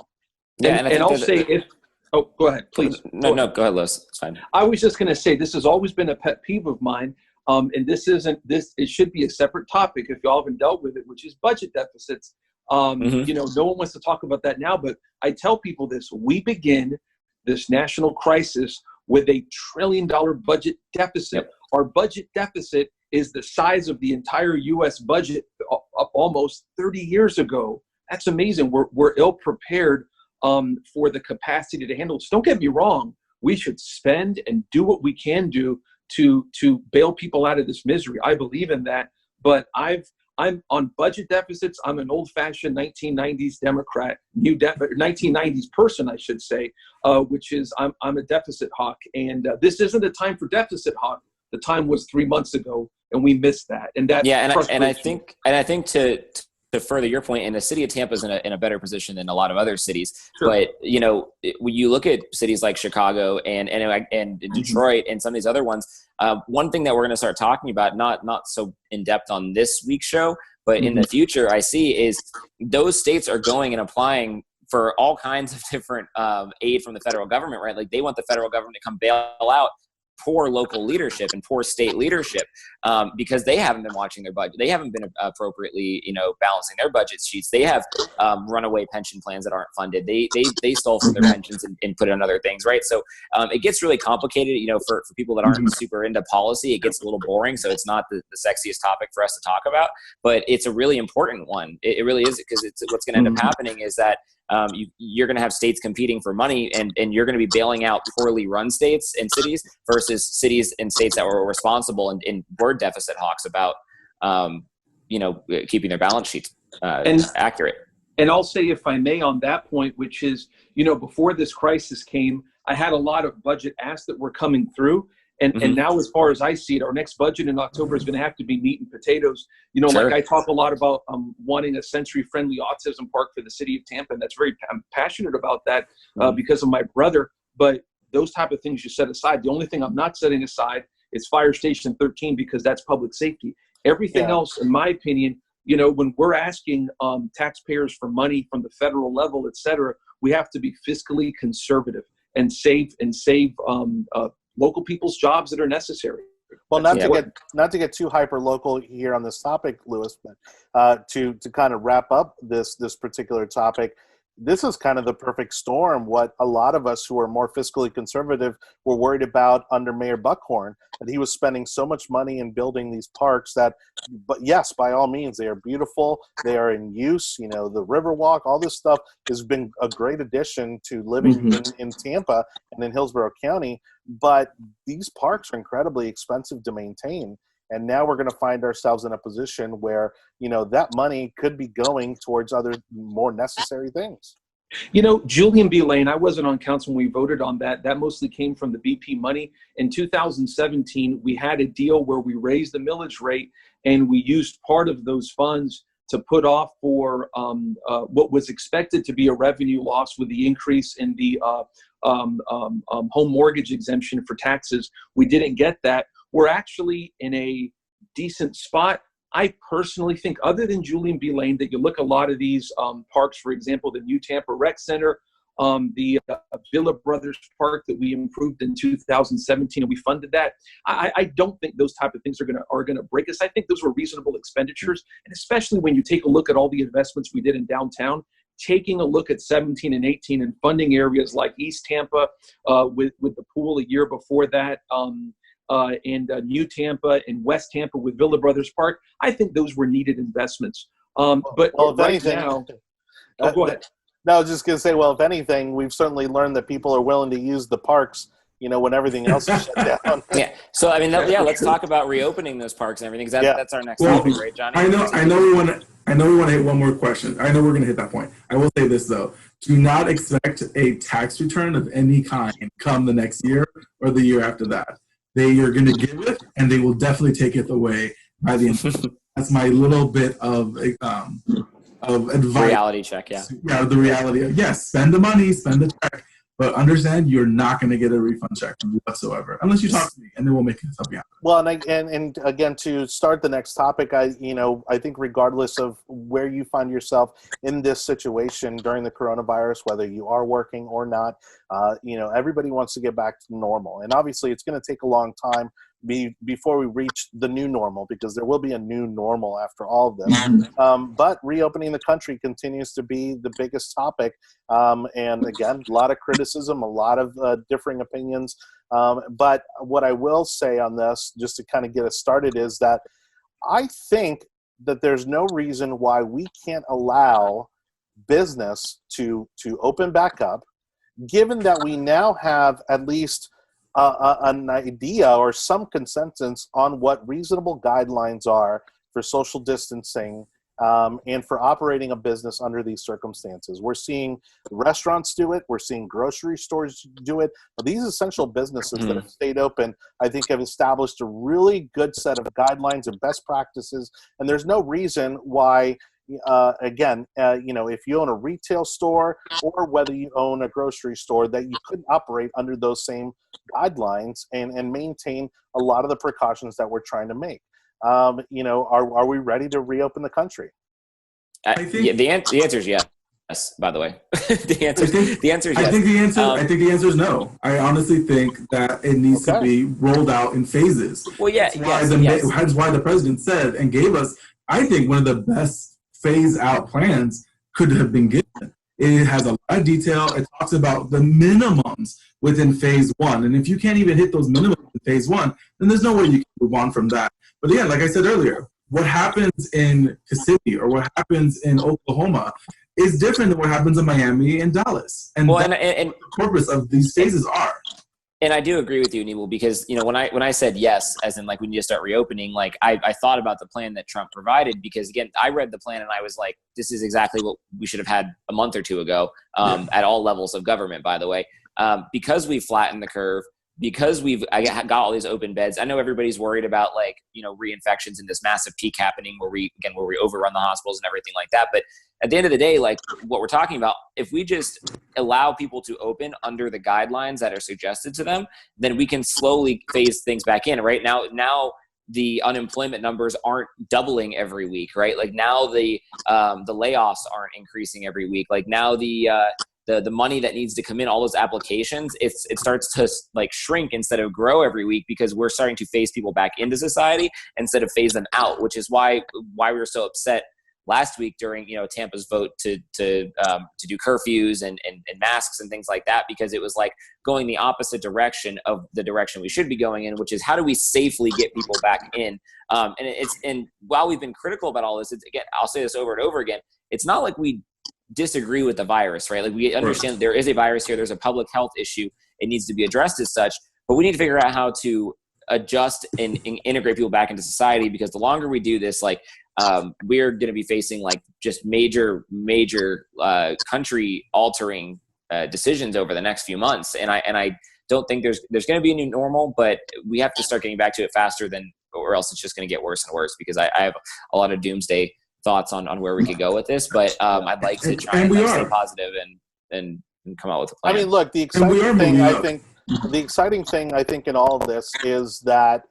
Yeah, and I'll say if. Oh, go ahead, please. No, go ahead, Louis. It's fine. I was just going to say this has always been a pet peeve of mine, and it should be a separate topic if y'all haven't dealt with it, which is budget deficits. No one wants to talk about that now, but I tell people this: we begin this national crisis with $1 trillion budget deficit. Yep. Our budget deficit is the size of the entire U.S. budget up almost 30 years ago. That's amazing. We're ill prepared for the capacity to handle this. Don't get me wrong. We should spend and do what we can do to bail people out of this misery. I believe in that. But I'm on budget deficits. I'm an old-fashioned 1990s Democrat, 1990s person, I should say, which is I'm a deficit hawk. And this isn't a time for deficit hawk. The time was 3 months ago, and we missed that. And that I think to further your point, and the city of Tampa is in a better position than a lot of other cities. Sure. But when you look at cities like Chicago and Detroit and some of these other ones, one thing that we're going to start talking about, not so in depth on this week's show, but in the future, I see is those states are going and applying for all kinds of different aid from the federal government, right? Like they want the federal government to come bail out poor local leadership and poor state leadership because they haven't been watching their budget. They haven't been appropriately, balancing their budget sheets. They have runaway pension plans that aren't funded. They stole from their pensions and put it on other things, right? So it gets really complicated, for people that aren't super into policy. It gets a little boring, so it's not the sexiest topic for us to talk about, but it's a really important one. It really is, because it's what's going to end up happening is that you're going to have states competing for money, and you're going to be bailing out poorly run states and cities versus cities and states that were responsible and were deficit hawks about, keeping their balance sheets accurate. And I'll say, if I may, on that point, which is, before this crisis came, I had a lot of budget asks that were coming through. And now, as far as I see it, our next budget in October is going to have to be meat and potatoes. Sure. Like I talk a lot about wanting a sensory-friendly autism park for the city of Tampa, and I'm passionate about that because of my brother. But those type of things you set aside. The only thing I'm not setting aside is Fire Station 13, because that's public safety. Everything else, in my opinion, when we're asking taxpayers for money from the federal level, et cetera, we have to be fiscally conservative and save local people's jobs that are necessary. Well, not to get too hyper local here on this topic, Louis, but to kind of wrap up this particular topic, this is kind of the perfect storm. What a lot of us who are more fiscally conservative were worried about under Mayor Buckhorn, that he was spending so much money in building these parks that, but yes, by all means, they are beautiful. They are in use. The Riverwalk, all this stuff has been a great addition to living in Tampa and in Hillsborough County. But these parks are incredibly expensive to maintain. And now we're going to find ourselves in a position where, that money could be going towards other more necessary things. Julian B. Lane, I wasn't on council when we voted on that. That mostly came from the BP money. In 2017, we had a deal where we raised the millage rate, and we used part of those funds to put off for what was expected to be a revenue loss with the increase in the home mortgage exemption for taxes. We didn't get that. We're actually in a decent spot. I personally think, other than Julian B. Lane, that you look at a lot of these parks, for example, the new Tampa Rec Center, the Villa Brothers Park that we improved in 2017, and we funded that. I don't think those type of things are gonna break us. I think those were reasonable expenditures, and especially when you take a look at all the investments we did in downtown, taking a look at 17 and 18 and funding areas like East Tampa with the pool a year before that, and New Tampa and West Tampa with Villa Brothers Park. I think those were needed investments. But if right anything, now, go ahead. No, I was just going to say, well, if anything, we've certainly learned that people are willing to use the parks, when everything else is shut down. Yeah. So, let's talk about reopening those parks and everything, because that's our next topic, right, Johnny? I know we want to hit one more question. I know we're going to hit that point. I will say this, though. Do not expect a tax return of any kind come the next year or the year after that. They are going to give it, and they will definitely take it away by the end. That's my little bit of advice. Reality check, yeah. Yeah, the reality of, yes, spend the money, spend the check, but understand you're not going to get a refund check whatsoever unless you talk to me, and then we'll make something happen. Well, and again, to start the next topic, I think regardless of where you find yourself in this situation during the coronavirus, whether you are working or not, everybody wants to get back to normal, and obviously it's going to take a long time before we reach the new normal, because there will be a new normal after all of this. But reopening the country continues to be the biggest topic. And again, a lot of criticism, a lot of differing opinions. But what I will say on this, just to kind of get us started, is that I think that there's no reason why we can't allow business to open back up, given that we now have at least an idea or some consensus on what reasonable guidelines are for social distancing and for operating a business under these circumstances. We're seeing restaurants do it. We're seeing grocery stores do it. But these essential businesses that have stayed open, I think, have established a really good set of guidelines and best practices. And there's no reason why, if you own a retail store or whether you own a grocery store, that you couldn't operate under those same guidelines and maintain a lot of the precautions that we're trying to make. Are we ready to reopen the country? I think the answer is yes. By the way, the answer is yes. I think the answer is no. I honestly think that it needs to be rolled out in phases. Well, yeah, that's why the president said and gave us, I think, one of the best phase out plans could have been given. It has a lot of detail. It talks about the minimums within phase one. And if you can't even hit those minimums in phase one, then there's no way you can move on from that. But again, like I said earlier, what happens in Kissimmee or what happens in Oklahoma is different than what happens in Miami and Dallas. And that's what the purpose of these phases are. And I do agree with you, Anibal, because when I said yes, as in like we need to start reopening, like I thought about the plan that Trump provided, because again, I read the plan and I was like, this is exactly what we should have had a month or two ago, at all levels of government, by the way, because we flattened the curve, because I got all these open beds. I know everybody's worried about reinfections and this massive peak happening where we overrun the hospitals and everything like that. But at the end of the day, like what we're talking about, if we just allow people to open under the guidelines that are suggested to them, then we can slowly phase things back in. Right now the unemployment numbers aren't doubling every week, right? Like now the layoffs aren't increasing every week. Like now the money that needs to come in, all those applications, it starts to like shrink instead of grow every week, because we're starting to phase people back into society instead of phase them out, which is why we were so upset last week during Tampa's vote to do curfews and masks and things like that, because it was like going the opposite direction of the direction we should be going in, which is how do we safely get people back in. And while we've been critical about all this, again, I'll say this over and over again, it's not like we disagree with the virus, right? Like we understand that there is a virus here, there's a public health issue, it needs to be addressed as such, but we need to figure out how to adjust and integrate people back into society, because the longer we do this, like we're going to be facing like just major country altering decisions over the next few months. And I don't think there's going to be a new normal, but we have to start getting back to it faster or else it's just going to get worse and worse, because I have a lot of doomsday thoughts on where we could go with this, but I'd like to try and stay positive and come out with a plan. I mean, look, the exciting thing I think in all of this is that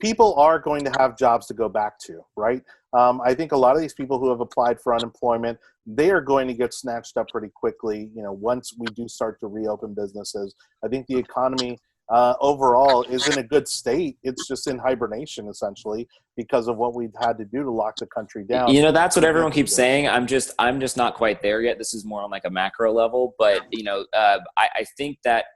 people are going to have jobs to go back to, right? I think a lot of these people who have applied for unemployment, they are going to get snatched up pretty quickly. Once we do start to reopen businesses, I think the economy overall is in a good state. It's just in hibernation essentially because of what we've had to do to lock the country down. That's what everyone keeps saying. I'm just not quite there yet. This is more on like a macro level, but I think that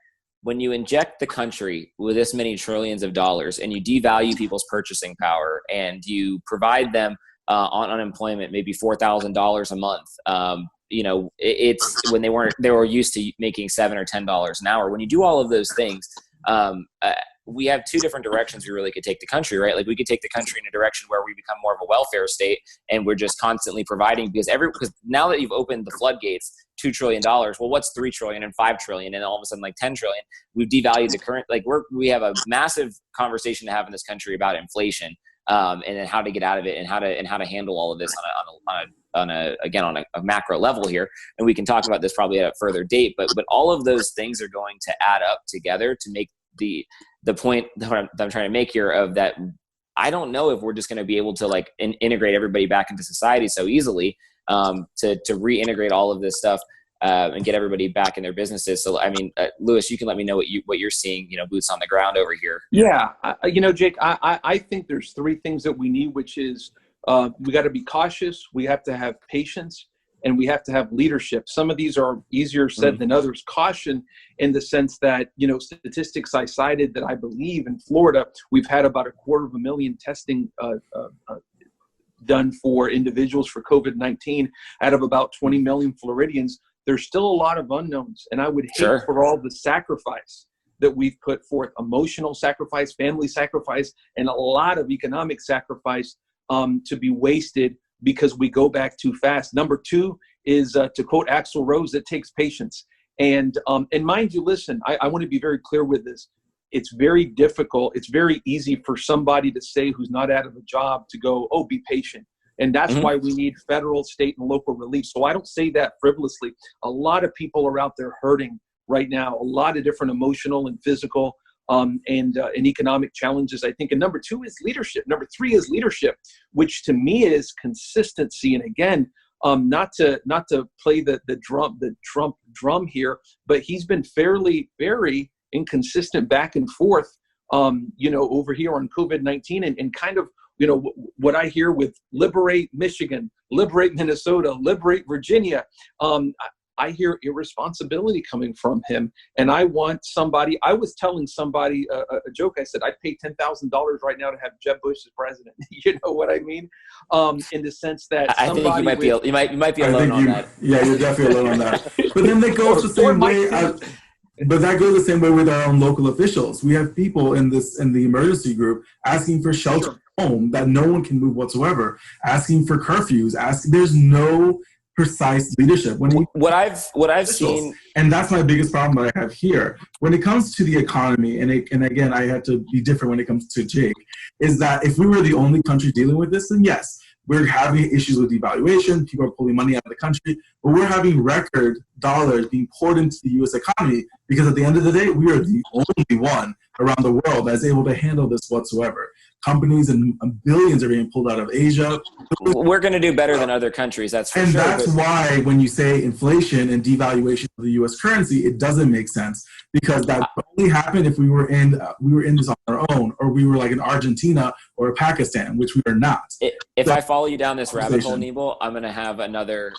when you inject the country with this many trillions of dollars and you devalue people's purchasing power and you provide them on unemployment maybe $4,000 a month, it's when they were used to making $7 or $10 an hour. When you do all of those things, we have two different directions we really could take the country, right? Like we could take the country in a direction where we become more of a welfare state and we're just constantly providing, because now that you've opened the floodgates, $2 trillion, well, what's 3 trillion and 5 trillion and all of a sudden like 10 trillion? We've devalued the current, like we have a massive conversation to have in this country about inflation, and then how to get out of it and how to handle all of this on a macro level here. And we can talk about this probably at a further date, but all of those things are going to add up together to make the point that I'm trying to make here of that. I don't know if we're just going to be able to like integrate everybody back into society so easily, to reintegrate all of this stuff, and get everybody back in their businesses. So, I mean, Louis, you can let me know what you're seeing, boots on the ground over here. Yeah. Jake, I think there's 3 things that we need, which is, we got to be cautious. We have to have patience, and we have to have leadership. Some of these are easier said than others. Caution in the sense that, statistics I cited that I believe in Florida, we've had about 250,000 testing done for individuals for COVID-19 out of about 20 million Floridians. There's still a lot of unknowns, and I would hate for all the sacrifice that we've put forth, emotional sacrifice, family sacrifice, and a lot of economic sacrifice to be wasted because we go back too fast. Number 2 is, to quote Axl Rose, it takes patience. And mind you, listen, I want to be very clear with this. It's very difficult. It's very easy for somebody to say who's not out of a job to go, oh, be patient. And that's why we need federal, state, and local relief. So I don't say that frivolously. A lot of people are out there hurting right now, a lot of different emotional and physical and economic challenges, I think. And number 2 is leadership. Number 3 is leadership, which to me is consistency. And again, not to play the Trump drum here, but he's been very inconsistent back and forth, over here on COVID-19 and kind of, what I hear with liberate Michigan, liberate Minnesota, liberate Virginia. I hear irresponsibility coming from him. And I want somebody, I was telling somebody a joke. I said, I'd pay $10,000 right now to have Jeb Bush as president. You know what I mean? In the sense that I think you might be alone on that. Yeah, you're definitely alone on that. But then that goes the same way. But that goes the same way with our own local officials. We have people in the emergency group asking for shelter at home that no one can move whatsoever, asking for curfews, there's no precise leadership. What I've seen, and that's my biggest problem that I have here. When it comes to the economy, and again, I had to be different when it comes to Jake, is that if we were the only country dealing with this, then yes, we're having issues with devaluation, people are pulling money out of the country, but we're having record dollars being poured into the U.S. economy because at the end of the day, we are the only one around the world that's able to handle this whatsoever. Companies and billions are being pulled out of Asia. We're going to do better than other countries, that's for sure. And that's why when you say inflation and devaluation of the U.S. currency, it doesn't make sense, because that only happened if we were in this on our own, or we were like in Argentina or Pakistan, which we are not. If I follow you down this rabbit hole, Anibal, I'm going to have another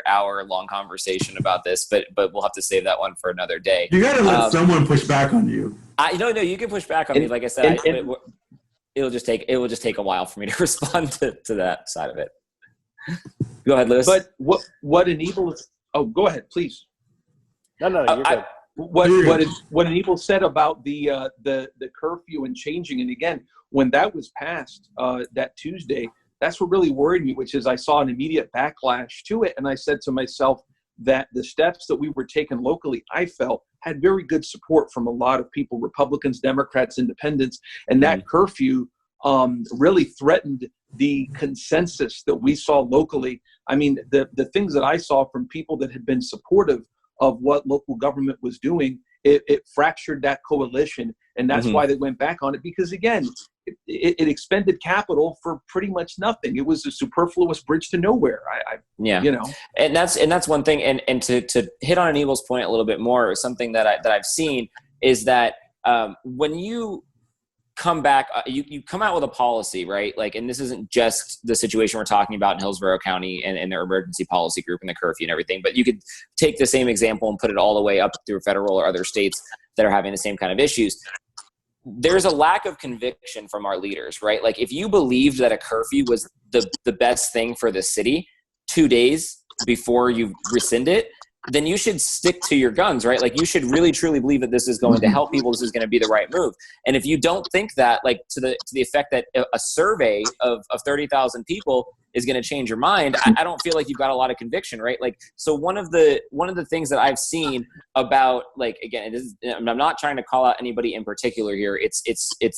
hour-long conversation about this, but we'll have to save that one for another day. You got to let someone push back on you. No, you can push back on me. Like I said, it'll just take a while for me to respond to that side of it. Go ahead, Louis. But what Anibal is? Oh, go ahead, please. No, you're good. What Anibal said about the curfew and changing, and again, when that was passed that Tuesday, that's what really worried me, which is I saw an immediate backlash to it, and I said to myself that the steps that we were taking locally, I felt, had very good support from a lot of people, Republicans, Democrats, Independents, and that curfew really threatened the consensus that we saw locally. I mean, the things that I saw from people that had been supportive of what local government was doing, it fractured that coalition, and that's why they went back on it, because again, it expended capital for pretty much nothing. It was a superfluous bridge to nowhere. And that's one thing. And to hit on Anibal's point a little bit more, something that I've seen is that when you come back, you come out with a policy, right? Like, and this isn't just the situation we're talking about in Hillsborough County and their emergency policy group and the curfew and everything, but you could take the same example and put it all the way up through federal or other states that are having the same kind of issues. There's a lack of conviction from our leaders, right? Like, if you believed that a curfew was the best thing for the city 2 days before you rescind it, then you should stick to your guns, right? Like you should really truly believe that this is going to help people. This is going to be the right move. And if you don't think that, like to the effect that a survey of 30,000 people is going to change your mind, I don't feel like you've got a lot of conviction, right? Like, so one of the things that I've seen about, like, again, I'm not trying to call out anybody in particular here. It's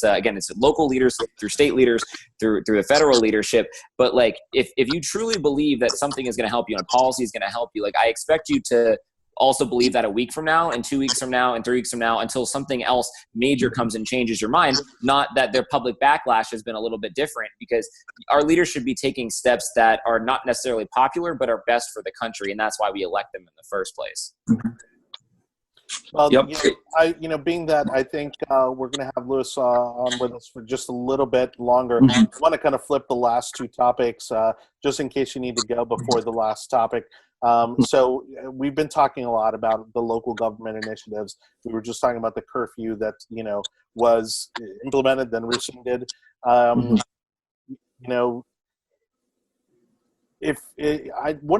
again, it's local leaders through state leaders through the federal leadership. But like, if you truly believe that something is going to help you and policy is going to help you, like I expect you to also believe that a week from now and 2 weeks from now and 3 weeks from now, until something else major comes and changes your mind, not that their public backlash has been a little bit different, because our leaders should be taking steps that are not necessarily popular, but are best for the country. And that's why we elect them in the first place. Well, Yep. Being that I think we're going to have Lewis on with us for just a little bit longer, I want to kind of flip the last two topics just in case you need to go before the last topic. So we've been talking a lot about the local government initiatives. We were just talking about the curfew that, was implemented, then rescinded. One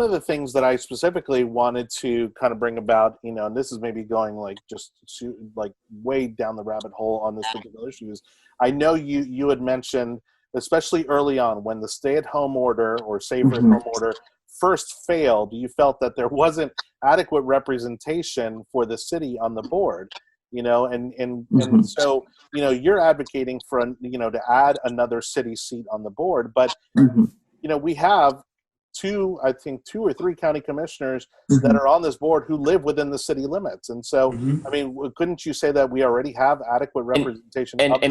of the things that I specifically wanted to kind of bring about, and this is maybe going like way down the rabbit hole on this particular issue, is I know you had mentioned, especially early on when the stay-at-home order or safer-at-home order first failed, you felt that there wasn't adequate representation for the city on the board, and so, you're advocating for, to add another city seat on the board, but, we have two or three county commissioners that are on this board who live within the city limits. And so, I mean, couldn't you say that we already have adequate representation on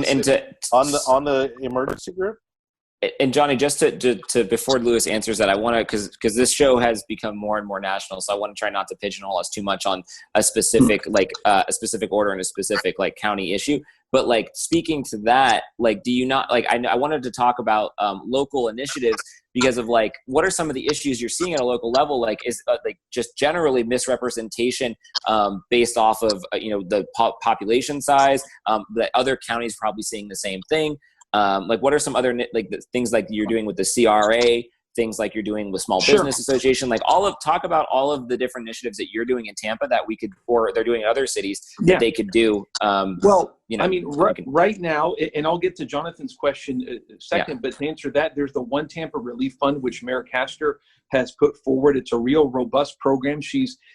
the emergency group? And Johnny, just to before Lewis answers that, I want to, because this show has become more and more national, so I want to try not to pigeonhole us too much on a specific a specific order and a specific county issue. But speaking to that, do you not I wanted to talk about local initiatives because of what are some of the issues you're seeing at a local level? Is just generally misrepresentation based off of the population size. That other counties probably seeing the same thing. What are some other things you're doing with the CRA, things like you're doing with Small Business Association, talk about all of the different initiatives that you're doing in Tampa that we could, or they're doing in other cities that they could do. Right now, and I'll get to Jonathan's question second, but to answer that, there's the One Tampa Relief Fund, which Mayor Castor has put forward. It's a real robust program.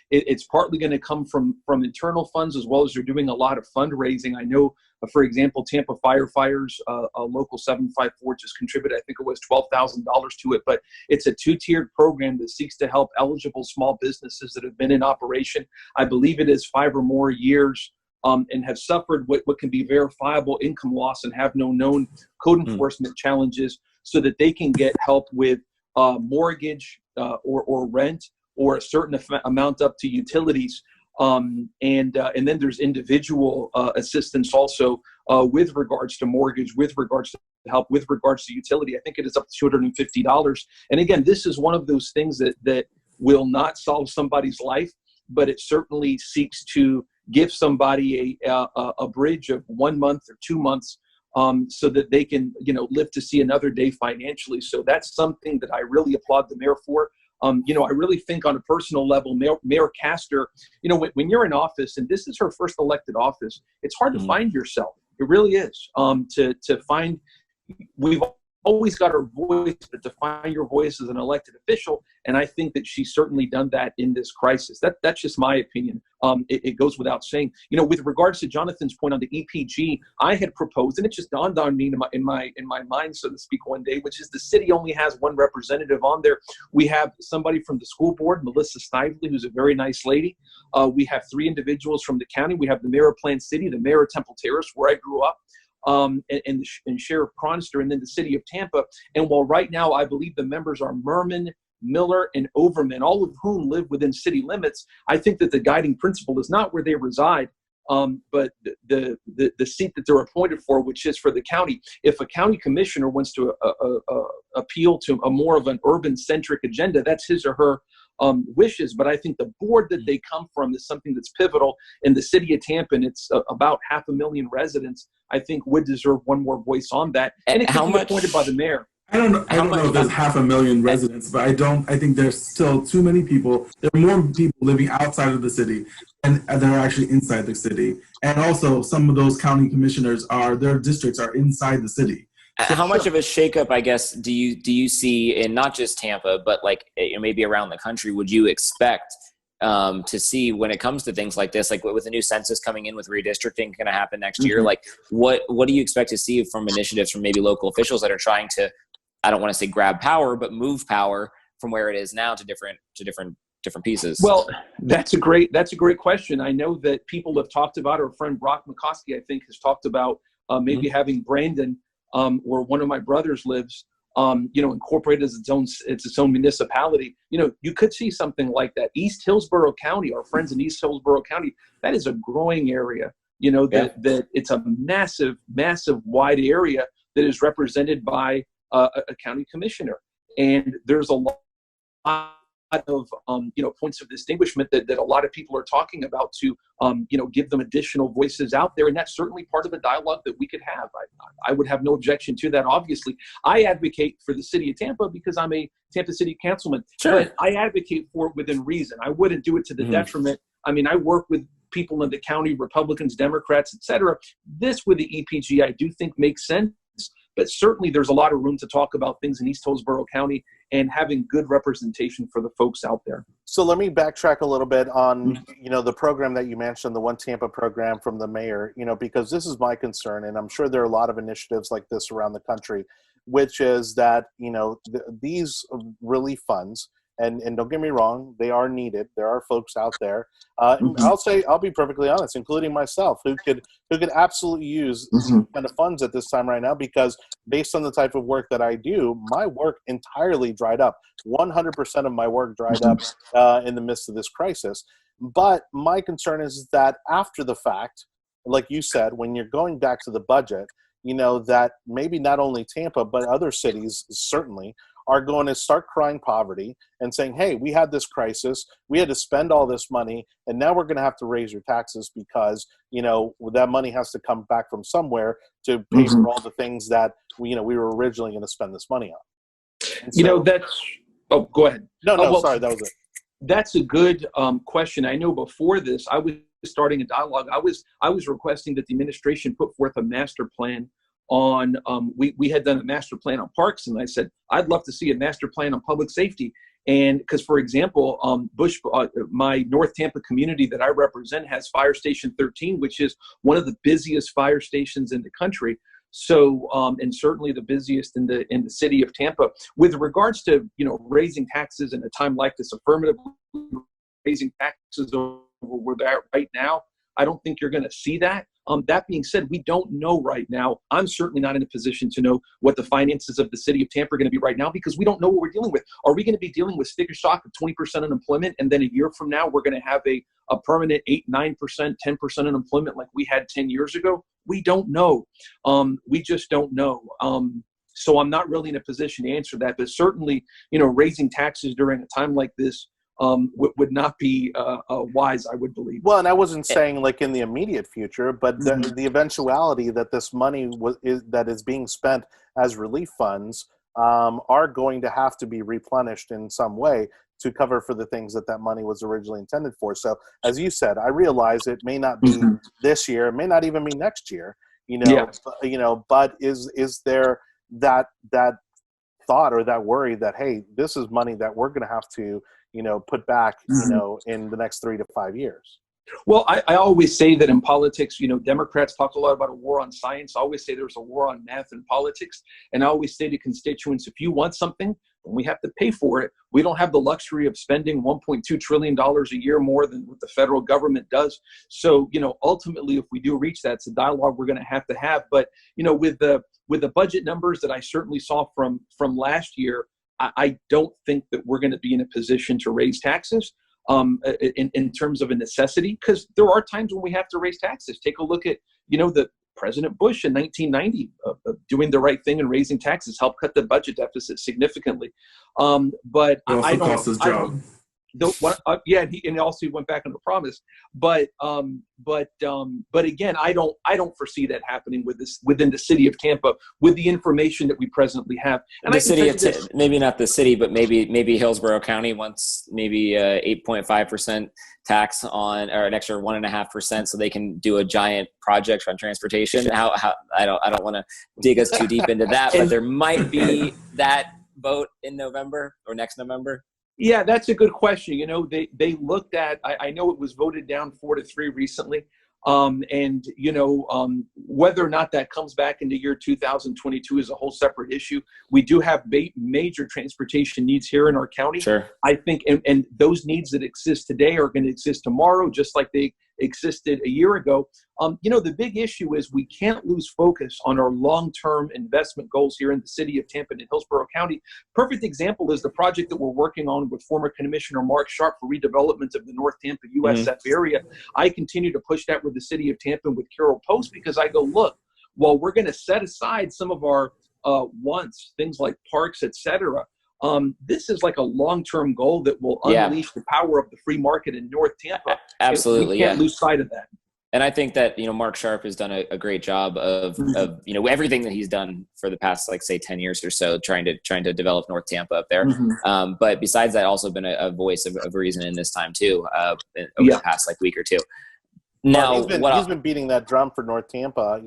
It's partly going to come from internal funds, as well as they're doing a lot of fundraising. I know, for example, Tampa firefighters, a local 754 just contributed, I think it was $12,000 to it, but it's a two-tiered program that seeks to help eligible small businesses that have been in operation. I believe it is 5 or more years and have suffered what can be verifiable income loss and have no known code enforcement challenges, so that they can get help with mortgage or rent, or a certain amount up to utilities. And then there's individual assistance also with regards to mortgage, with regards to help, with regards to utility. I think it is up to $250. And again, this is one of those things that will not solve somebody's life, but it certainly seeks to give somebody a bridge of 1 month or 2 months so that they can, live to see another day financially. So that's something that I really applaud the mayor for. I really think on a personal level, Mayor Castor, when you're in office, and this is her first elected office, it's hard to find yourself. It really is. To find, we've always got our voice, but to find your voice as an elected official, and I think that she's certainly done that in this crisis. That's just my opinion. It goes without saying. With regards to Jonathan's point on the EPG, I had proposed, and it just dawned on me in my mind, so to speak, one day, which is the city only has one representative on there. We have somebody from the school board, Melissa Snively, who's a very nice lady. We have 3 individuals from the county. We have the mayor of Plant City, the mayor of Temple Terrace, where I grew up, and Sheriff Cronster, and then the city of Tampa. And while right now I believe the members are Merman, Miller, and Overman, all of whom live within city limits, I think that the guiding principle is not where they reside, but the seat that they're appointed for, which is for the county. If a county commissioner wants to appeal to a more of an urban-centric agenda, that's his or her wishes. But I think the board that they come from is something that's pivotal in the city of Tampa, and it's about 500,000 residents. I think would deserve one more voice on that. And it can be appointed by the mayor. I don't know if there's 500,000 residents, but I think there's still too many people. There are more people living outside of the city and they're actually inside the city. And also some of those county commissioners their districts are inside the city. So, how much of a shakeup, I guess, do you see in not just Tampa, but like maybe around the country, would you expect to see when it comes to things like this, like with the new census coming in with redistricting going to happen next year? Like what do you expect to see from initiatives from maybe local officials that are trying to, I don't want to say grab power, but move power from where it is now to different pieces? Well, that's a great question. I know that people have talked about, our friend Brock McCoskey, I think, has talked about maybe having Brandon, where one of my brothers lives, incorporated as its own municipality. You could see something like that. East Hillsborough County, our friends in East Hillsborough County, that is a growing area. That it's a massive, massive wide area that is represented by a county commissioner, and there's a lot of points of distinguishment that a lot of people are talking about to give them additional voices out there, and that's certainly part of a dialogue that we could have. I would have no objection to that. Obviously, I advocate for the city of Tampa because I'm a Tampa City councilman. Sure. But I advocate for it within reason. I wouldn't do it to the detriment. I mean, I work with people in the county, Republicans, Democrats, etc. This with the EPG, I do think makes sense. But certainly there's a lot of room to talk about things in East Hillsborough County and having good representation for the folks out there. So let me backtrack a little bit on, the program that you mentioned, the One Tampa program from the mayor, because this is my concern, and I'm sure there are a lot of initiatives like this around the country, which is that, these relief funds, and don't get me wrong, they are needed. There are folks out there. I'll be perfectly honest, including myself, who could absolutely use these kind of funds at this time right now, because based on the type of work that I do, my work entirely dried up. 100% of my work dried up in the midst of this crisis. But my concern is that after the fact, like you said, when you're going back to the budget, that maybe not only Tampa, but other cities certainly are going to start crying poverty and saying, hey, we had this crisis, we had to spend all this money, and now we're going to have to raise your taxes because, that money has to come back from somewhere to pay for all the things that, we were originally going to spend this money on. So, go ahead. Sorry, that was it. That's a good question. I know before this, I was starting a dialogue. I was requesting that the administration put forth a master plan on we had done a master plan on parks, and I said I'd love to see a master plan on public safety. And because, for example, my North Tampa community that I represent has Fire Station 13, which is one of the busiest fire stations in the country. So, and certainly the busiest in the city of Tampa. With regards to raising taxes in a time like this, affirmatively raising taxes over where they're at right now, I don't think you're going to see that. That being said, we don't know right now. I'm certainly not in a position to know what the finances of the city of Tampa are going to be right now, because we don't know what we're dealing with. Are we going to be dealing with sticker shock of 20% unemployment, and then a year from now we're going to have a permanent 8, 9%, 10% unemployment like we had 10 years ago? We don't know. We just don't know. So I'm not really in a position to answer that. But certainly, raising taxes during a time like this would not be wise, I would believe. Well, and I wasn't saying like in the immediate future, but the eventuality that this money that is being spent as relief funds are going to have to be replenished in some way to cover for the things that money was originally intended for. So, as you said, I realize it may not be this year, it may not even be next year. But is there that thought or that worry that, hey, this is money that we're going to have to put back, in the next 3 to 5 years? Well, I always say that in politics, Democrats talk a lot about a war on science. I always say there's a war on math in politics. And I always say to constituents, if you want something, then we have to pay for it. We don't have the luxury of spending $1.2 trillion a year more than what the federal government does. So, ultimately, if we do reach that, it's a dialogue we're going to have. But, with the budget numbers that I certainly saw from last year, I don't think that we're going to be in a position to raise taxes in terms of a necessity, because there are times when we have to raise taxes. Take a look at, the President Bush in 1990 doing the right thing and raising taxes helped cut the budget deficit significantly. But it also cost his job. and also he went back on the promise. But again, I don't foresee that happening within the city of Tampa with the information that we presently have. And the city of maybe not the city, but maybe Hillsborough County wants maybe 8.5% tax on, or an extra 1.5%, so they can do a giant project on transportation. How I don't want to dig us too deep into that, but there might be that vote in November or next November. Yeah, that's a good question. They looked at, I know it was voted down 4-3 recently. Whether or not that comes back into year 2022 is a whole separate issue. We do have major transportation needs here in our county. Sure. I think, and those needs that exist today are going to exist tomorrow, just like they existed a year ago. The big issue is we can't lose focus on our long-term investment goals here in the city of Tampa and Hillsborough County. Perfect example is the project that we're working on with former Commissioner Mark Sharp for redevelopment of the North Tampa USF area. I continue to push that with the city of Tampa and with Carroll Post, because I go, look, while we're going to set aside some of our wants, things like parks, etc., this is like a long-term goal that will unleash the power of the free market in North Tampa. Absolutely, we can't lose sight of that. And I think that, Mark Sharp has done a great job of everything that he's done for the past, 10 years or so, trying to develop North Tampa up there. But besides that, also been a voice of reason in this time too, over the past week or two. Now, he's been beating that drum for North Tampa,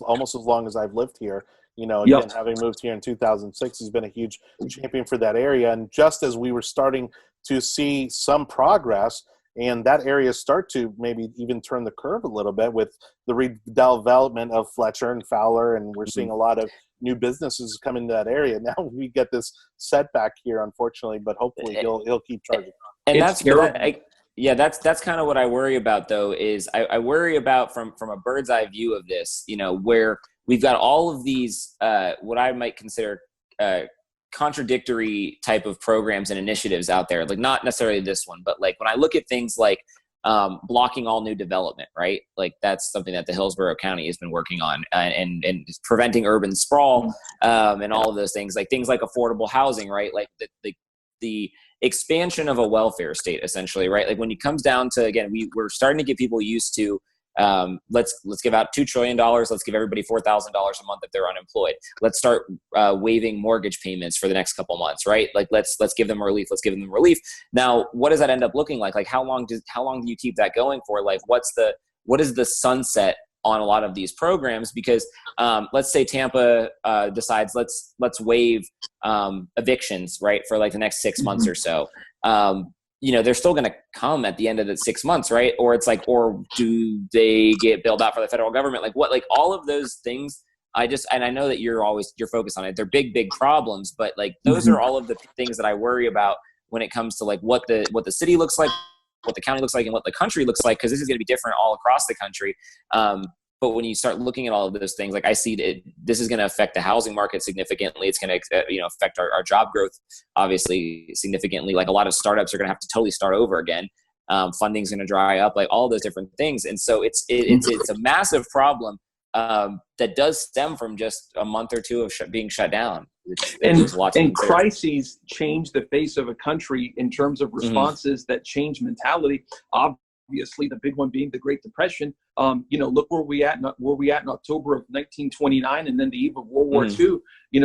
almost as long as I've lived here. Again, having moved here in 2006, he's been a huge champion for that area. And just as we were starting to see some progress, and that area start to maybe even turn the curve a little bit with the redevelopment of Fletcher and Fowler, and we're seeing a lot of new businesses come into that area. Now we get this setback here, unfortunately, but hopefully he'll keep charging on. And that's kind of what I worry about, though, is I worry about from a bird's eye view of this, where we've got all of these what I might consider contradictory type of programs and initiatives out there, not necessarily this one, but when I look at things like blocking all new development, right? That's something that the Hillsborough County has been working on, and preventing urban sprawl, and all of those things, things like affordable housing, right? The expansion of a welfare state, essentially, right? When it comes down to, again, we're starting to get people used to, let's give out $2 trillion. Let's give everybody $4,000 a month if they're unemployed. Let's start waiving mortgage payments for the next couple months, right? Let's give them relief. Let's give them relief. Now, what does that end up looking like? How long do you keep that going for? What is the sunset on a lot of these programs? Because let's say Tampa decides let's waive evictions, right, for the next 6 months or so. They're still going to come at the end of the 6 months, right? Or it's or do they get bailed out for the federal government? All of those things, and I know that you're focused on it. They're big problems, but those are all of the things that I worry about when it comes to what the city looks like, what the county looks like, and what the country looks like, because this is going to be different all across the country. But when you start looking at all of those things, I see that this is going to affect the housing market significantly. It's going to affect our job growth, obviously, significantly. A lot of startups are going to have to totally start over again. Funding's going to dry up, all those different things. And so it's a massive problem that does stem from just a month or two of being shut down. And crises change the face of a country in terms of responses that change mentality. Obviously, the big one being the Great Depression. Look where we at in October of 1929, and then the eve of World War II.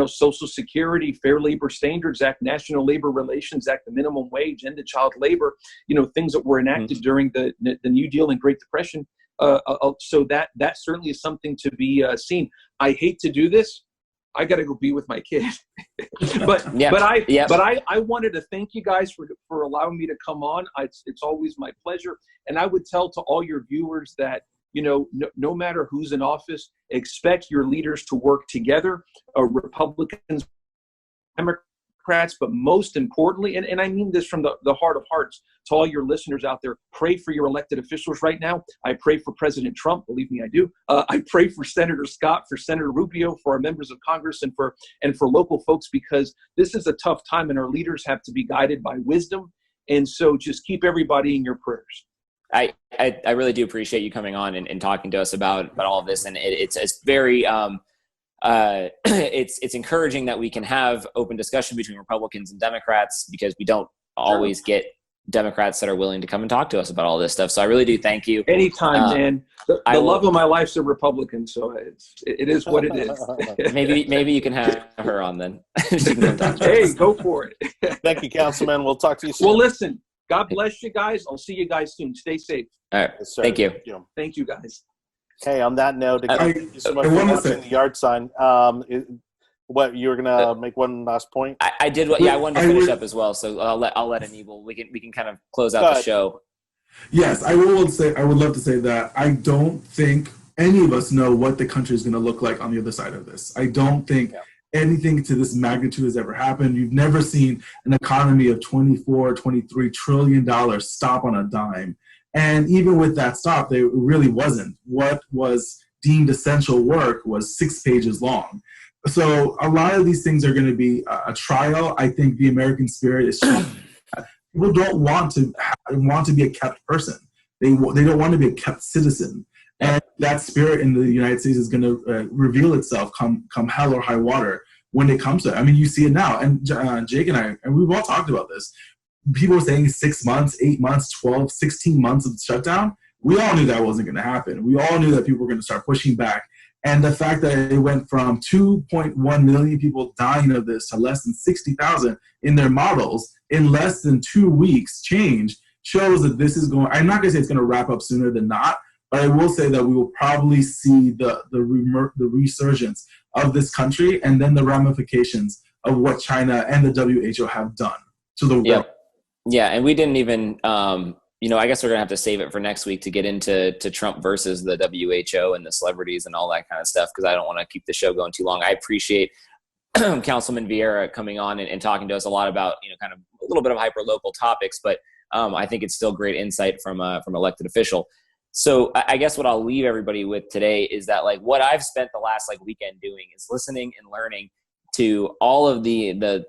Social Security, Fair Labor Standards Act, National Labor Relations Act, the minimum wage, end of child labor. Things that were enacted during the New Deal and Great Depression. So that certainly is something to be seen. I hate to do this. I got to go be with my kid. but I wanted to thank you guys for allowing me to come on. It's always my pleasure. And I would tell to all your viewers that, no matter who's in office, expect your leaders to work together, Republicans, Democrats, but most importantly, and I mean this from the heart of hearts, to all your listeners out there, pray for your elected officials right now. I pray for President Trump. Believe me, I do. I pray for Senator Scott, for Senator Rubio, for our members of Congress, and for local folks, because this is a tough time and our leaders have to be guided by wisdom. And so just keep everybody in your prayers. I really do appreciate you coming on and talking to us about all of this. And it's very, it's encouraging that we can have open discussion between Republicans and Democrats, because we don't always get Democrats that are willing to come and talk to us about all this stuff. So I really do thank you. Anytime, man. The love of my life's a Republican, so it is what it is. maybe you can have her on then. She can come talk to us. Hey, go for it. Thank you, Councilman. We'll talk to you soon. Well, listen, God bless you guys. I'll see you guys soon. Stay safe. All right. Yes, sir. Thank you. Thank you, guys. Hey, on that note, again, thank you so much for watching the yard sign. What, you were gonna make one last point? I did. I wanted to finish up as well. So I'll let Anibal. We can kind of close out the show. Yes, I would love to say that I don't think any of us know what the country is going to look like on the other side of this. I don't think anything to this magnitude has ever happened. You've never seen an economy of $23 trillion stop on a dime. And even with that stop, it really wasn't. What was deemed essential work was 6 pages long. So a lot of these things are going to be a trial. I think the American spirit is people don't want to be a kept person. They don't want to be a kept citizen. And that spirit in the United States is going to reveal itself come hell or high water when it comes to it. I mean, you see it now. And Jake and I, and we've all talked about this. People were saying 6 months, 8 months, 12, 16 months of shutdown. We all knew that wasn't going to happen. We all knew that people were going to start pushing back. And the fact that it went from 2.1 million people dying of this to less than 60,000 in their models in less than 2 weeks change shows that this is going, I'm not going to say it's going to wrap up sooner than not, but I will say that we will probably see the resurgence of this country and then the ramifications of what China and the WHO have done to the world. Yeah, and we didn't even, I guess we're going to have to save it for next week to get into Trump versus the WHO and the celebrities and all that kind of stuff, because I don't want to keep the show going too long. I appreciate Councilman Viera coming on and talking to us a lot about, kind of a little bit of hyper-local topics, but I think it's still great insight from elected official. So I guess what I'll leave everybody with today is that, like, what I've spent the last weekend doing is listening and learning to all of the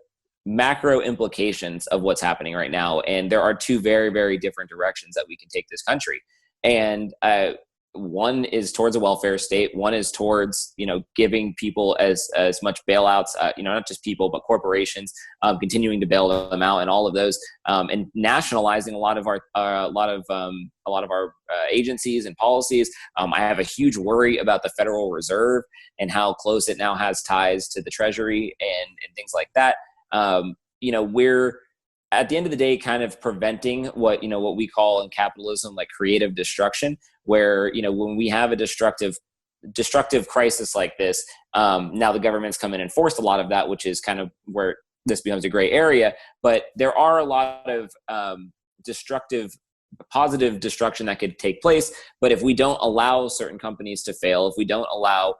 macro implications of what's happening right now. And there are two very, very different directions that we can take this country. And one is towards a welfare state. One is towards, giving people as much bailouts, not just people, but corporations, continuing to bail them out and all of those, and nationalizing a lot of our agencies and policies. I have a huge worry about the Federal Reserve and how close it now has ties to the Treasury and things like that. We're at the end of the day kind of preventing what we call in capitalism like creative destruction, where when we have a destructive crisis like this, now the government's come in and forced a lot of that, which is kind of where this becomes a gray area. But there are a lot of positive destruction that could take place. But if we don't allow certain companies to fail, if we don't allow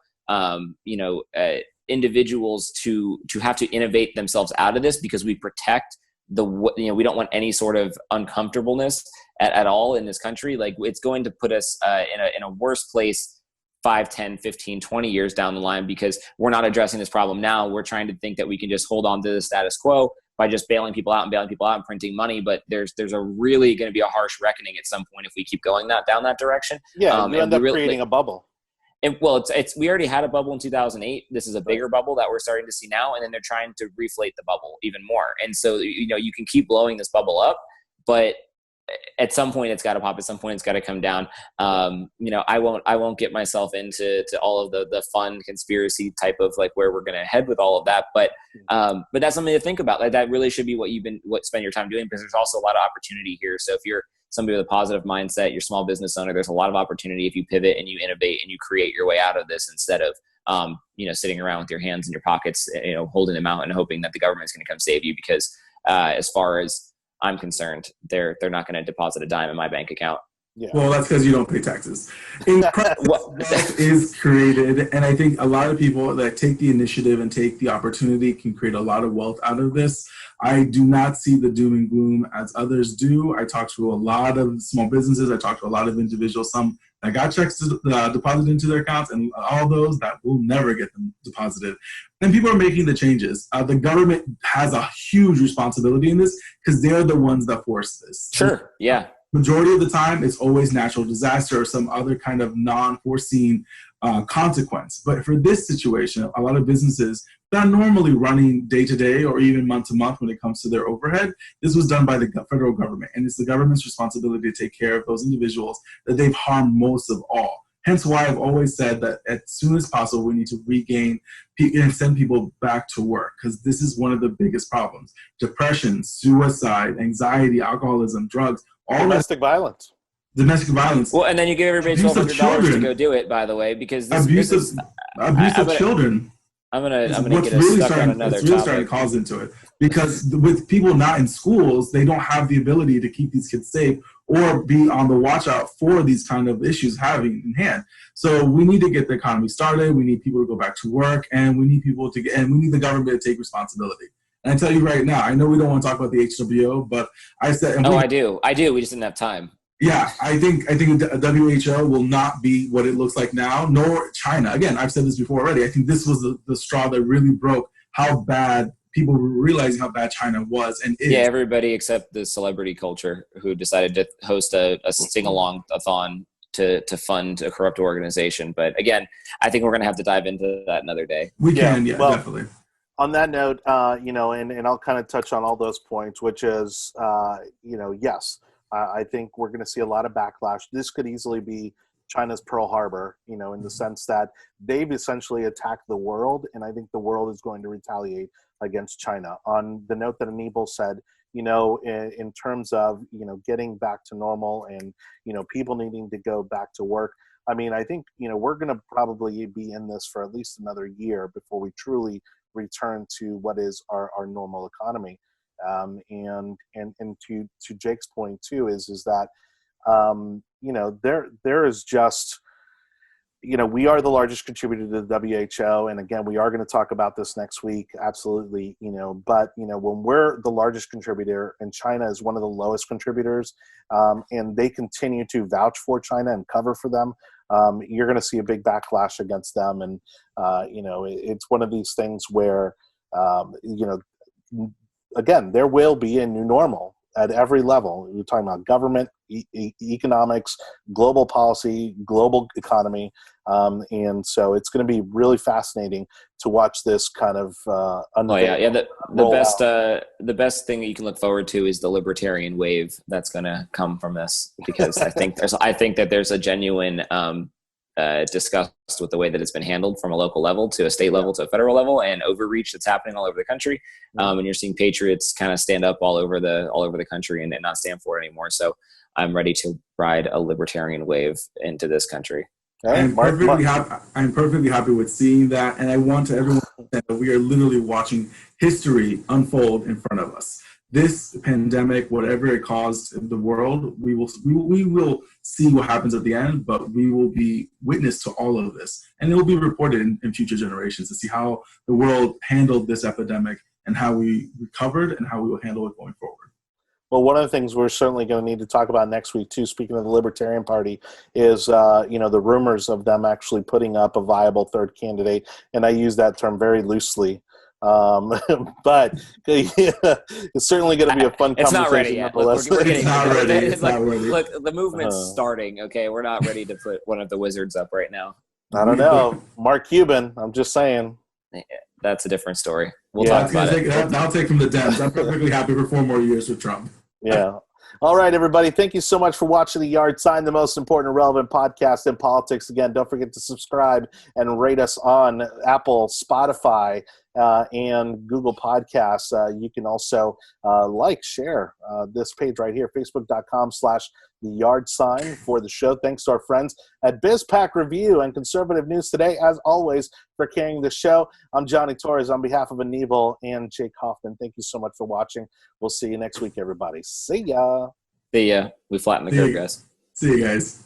individuals to have to innovate themselves out of this, because we protect we don't want any sort of uncomfortableness at all in this country. Like, it's going to put us in a worse place 5, 10, 15, 20 years down the line, because we're not addressing this problem now. We're trying to think that we can just hold on to the status quo by just bailing people out and printing money. But there's a really going to be a harsh reckoning at some point if we keep going down that direction. Yeah, you end up creating a bubble. And we already had a bubble in 2008. This is a bigger bubble that we're starting to see now, and then they're trying to reflate the bubble even more. And so you can keep blowing this bubble up, but at some point it's got to pop. At some point it's got to come down. I won't get myself into all of the fun conspiracy type of like where we're going to head with all of that. But that's something to think about. Like, that really should be what spend your time doing, because there's also a lot of opportunity here. So if you're somebody with a positive mindset, you're a small business owner, there's a lot of opportunity if you pivot and you innovate and you create your way out of this, instead of sitting around with your hands in your pockets, holding them out and hoping that the government's going to come save you. Because as far as I'm concerned, they're not going to deposit a dime in my bank account. Yeah. Well, that's because you don't pay taxes. Wealth is created, and I think a lot of people that take the initiative and take the opportunity can create a lot of wealth out of this. I do not see the doom and gloom as others do. I talk to a lot of small businesses. I talk to a lot of individuals, some that got checks deposited into their accounts, and all those that will never get them deposited. And people are making the changes. The government has a huge responsibility in this, because they're the ones that force this. Sure, yeah. majority of the time, it's always natural disaster or some other kind of non-foreseen consequence. But for this situation, a lot of businesses that are normally running day to day or even month to month when it comes to their overhead, this was done by the federal government. And it's the government's responsibility to take care of those individuals that they've harmed most of all. Hence why I've always said that as soon as possible, we need to regain and send people back to work, because this is one of the biggest problems. Depression, suicide, anxiety, alcoholism, drugs, all domestic violence. Domestic violence. Well, and then you give everybody $1,200 to go do it, by the way, because abuse of children. I'm gonna get us stuck on another topic. Starting to cause into it, because with people not in schools, they don't have the ability to keep these kids safe or be on the watch out for these kind of issues having in hand. So we need to get the economy started. We need people to go back to work, and we need people to and we need the government to take responsibility. And I tell you right now, I know we don't want to talk about the HWO, but I said, I do. We just didn't have time. Yeah, I think W.H.O will not be what it looks like now, nor China. Again, I've said this before already. I think this was the straw that really broke how bad people were realizing how bad China was and is. Yeah, everybody except the celebrity culture who decided to host a sing-along-a-thon to fund a corrupt organization. But again, I think we're going to have to dive into that another day. We can, definitely. On that note, and I'll kind of touch on all those points, which is, yes, I think we're going to see a lot of backlash. This could easily be China's Pearl Harbor, in the sense that they've essentially attacked the world, and I think the world is going to retaliate against China. On the note that Anibal said, in terms of, getting back to normal and, people needing to go back to work, I mean, I think, we're going to probably be in this for at least another year before we truly return to what is our normal economy. And to Jake's point too is that there is just, we are the largest contributor to the WHO, and again, we are going to talk about this next week, absolutely. But when we're the largest contributor and China is one of the lowest contributors, and they continue to vouch for China and cover for them, you're going to see a big backlash against them, and it's one of these things where again, there will be a new normal at every level. We're talking about government, economics, global policy, global economy. And so it's going to be really fascinating to watch this kind of the best thing that you can look forward to is the libertarian wave that's going to come from this, because I think that there's a genuine disgust with the way that it's been handled from a local level to a state level to a federal level, and overreach that's happening all over the country. And you're seeing patriots kind of stand up all over the country and not stand for it anymore. So I'm ready to ride a libertarian wave into this country. I'm perfectly happy with seeing that, and I want everyone to understand that we are literally watching history unfold in front of us. This pandemic, whatever it caused in the world, we will see what happens at the end, but we will be witness to all of this, and it will be reported in future generations to see how the world handled this epidemic and how we recovered and how we will handle it going forward. Well, one of the things we're certainly going to need to talk about next week, too, speaking of the Libertarian Party, is, the rumors of them actually putting up a viable third candidate. And I use that term very loosely. But it's certainly going to be a fun conversation. It's not ready yet. It's not ready. Look, the movement's starting, okay? We're not ready to put one of the wizards up right now. I don't know. Mark Cuban, I'm just saying. That's a different story. We'll talk about it. I'll take from the Dems. I'm perfectly happy for 4 more years with Trump. Yeah. All right, everybody. Thank you so much for watching The Yard Sign, the most important and relevant podcast in politics. Again, don't forget to subscribe and rate us on Apple, Spotify, and Google Podcasts. You can also share this page right here, facebook.com/theyardsign for the show. Thanks to our friends at BizPack Review and Conservative News Today, as always, for carrying the show. I'm Johnny Torres on behalf of Anibal and Jake Hoffman. Thank you so much for watching. We'll see you next week, everybody. See ya. See ya. We flattened the curve, guys. See you guys.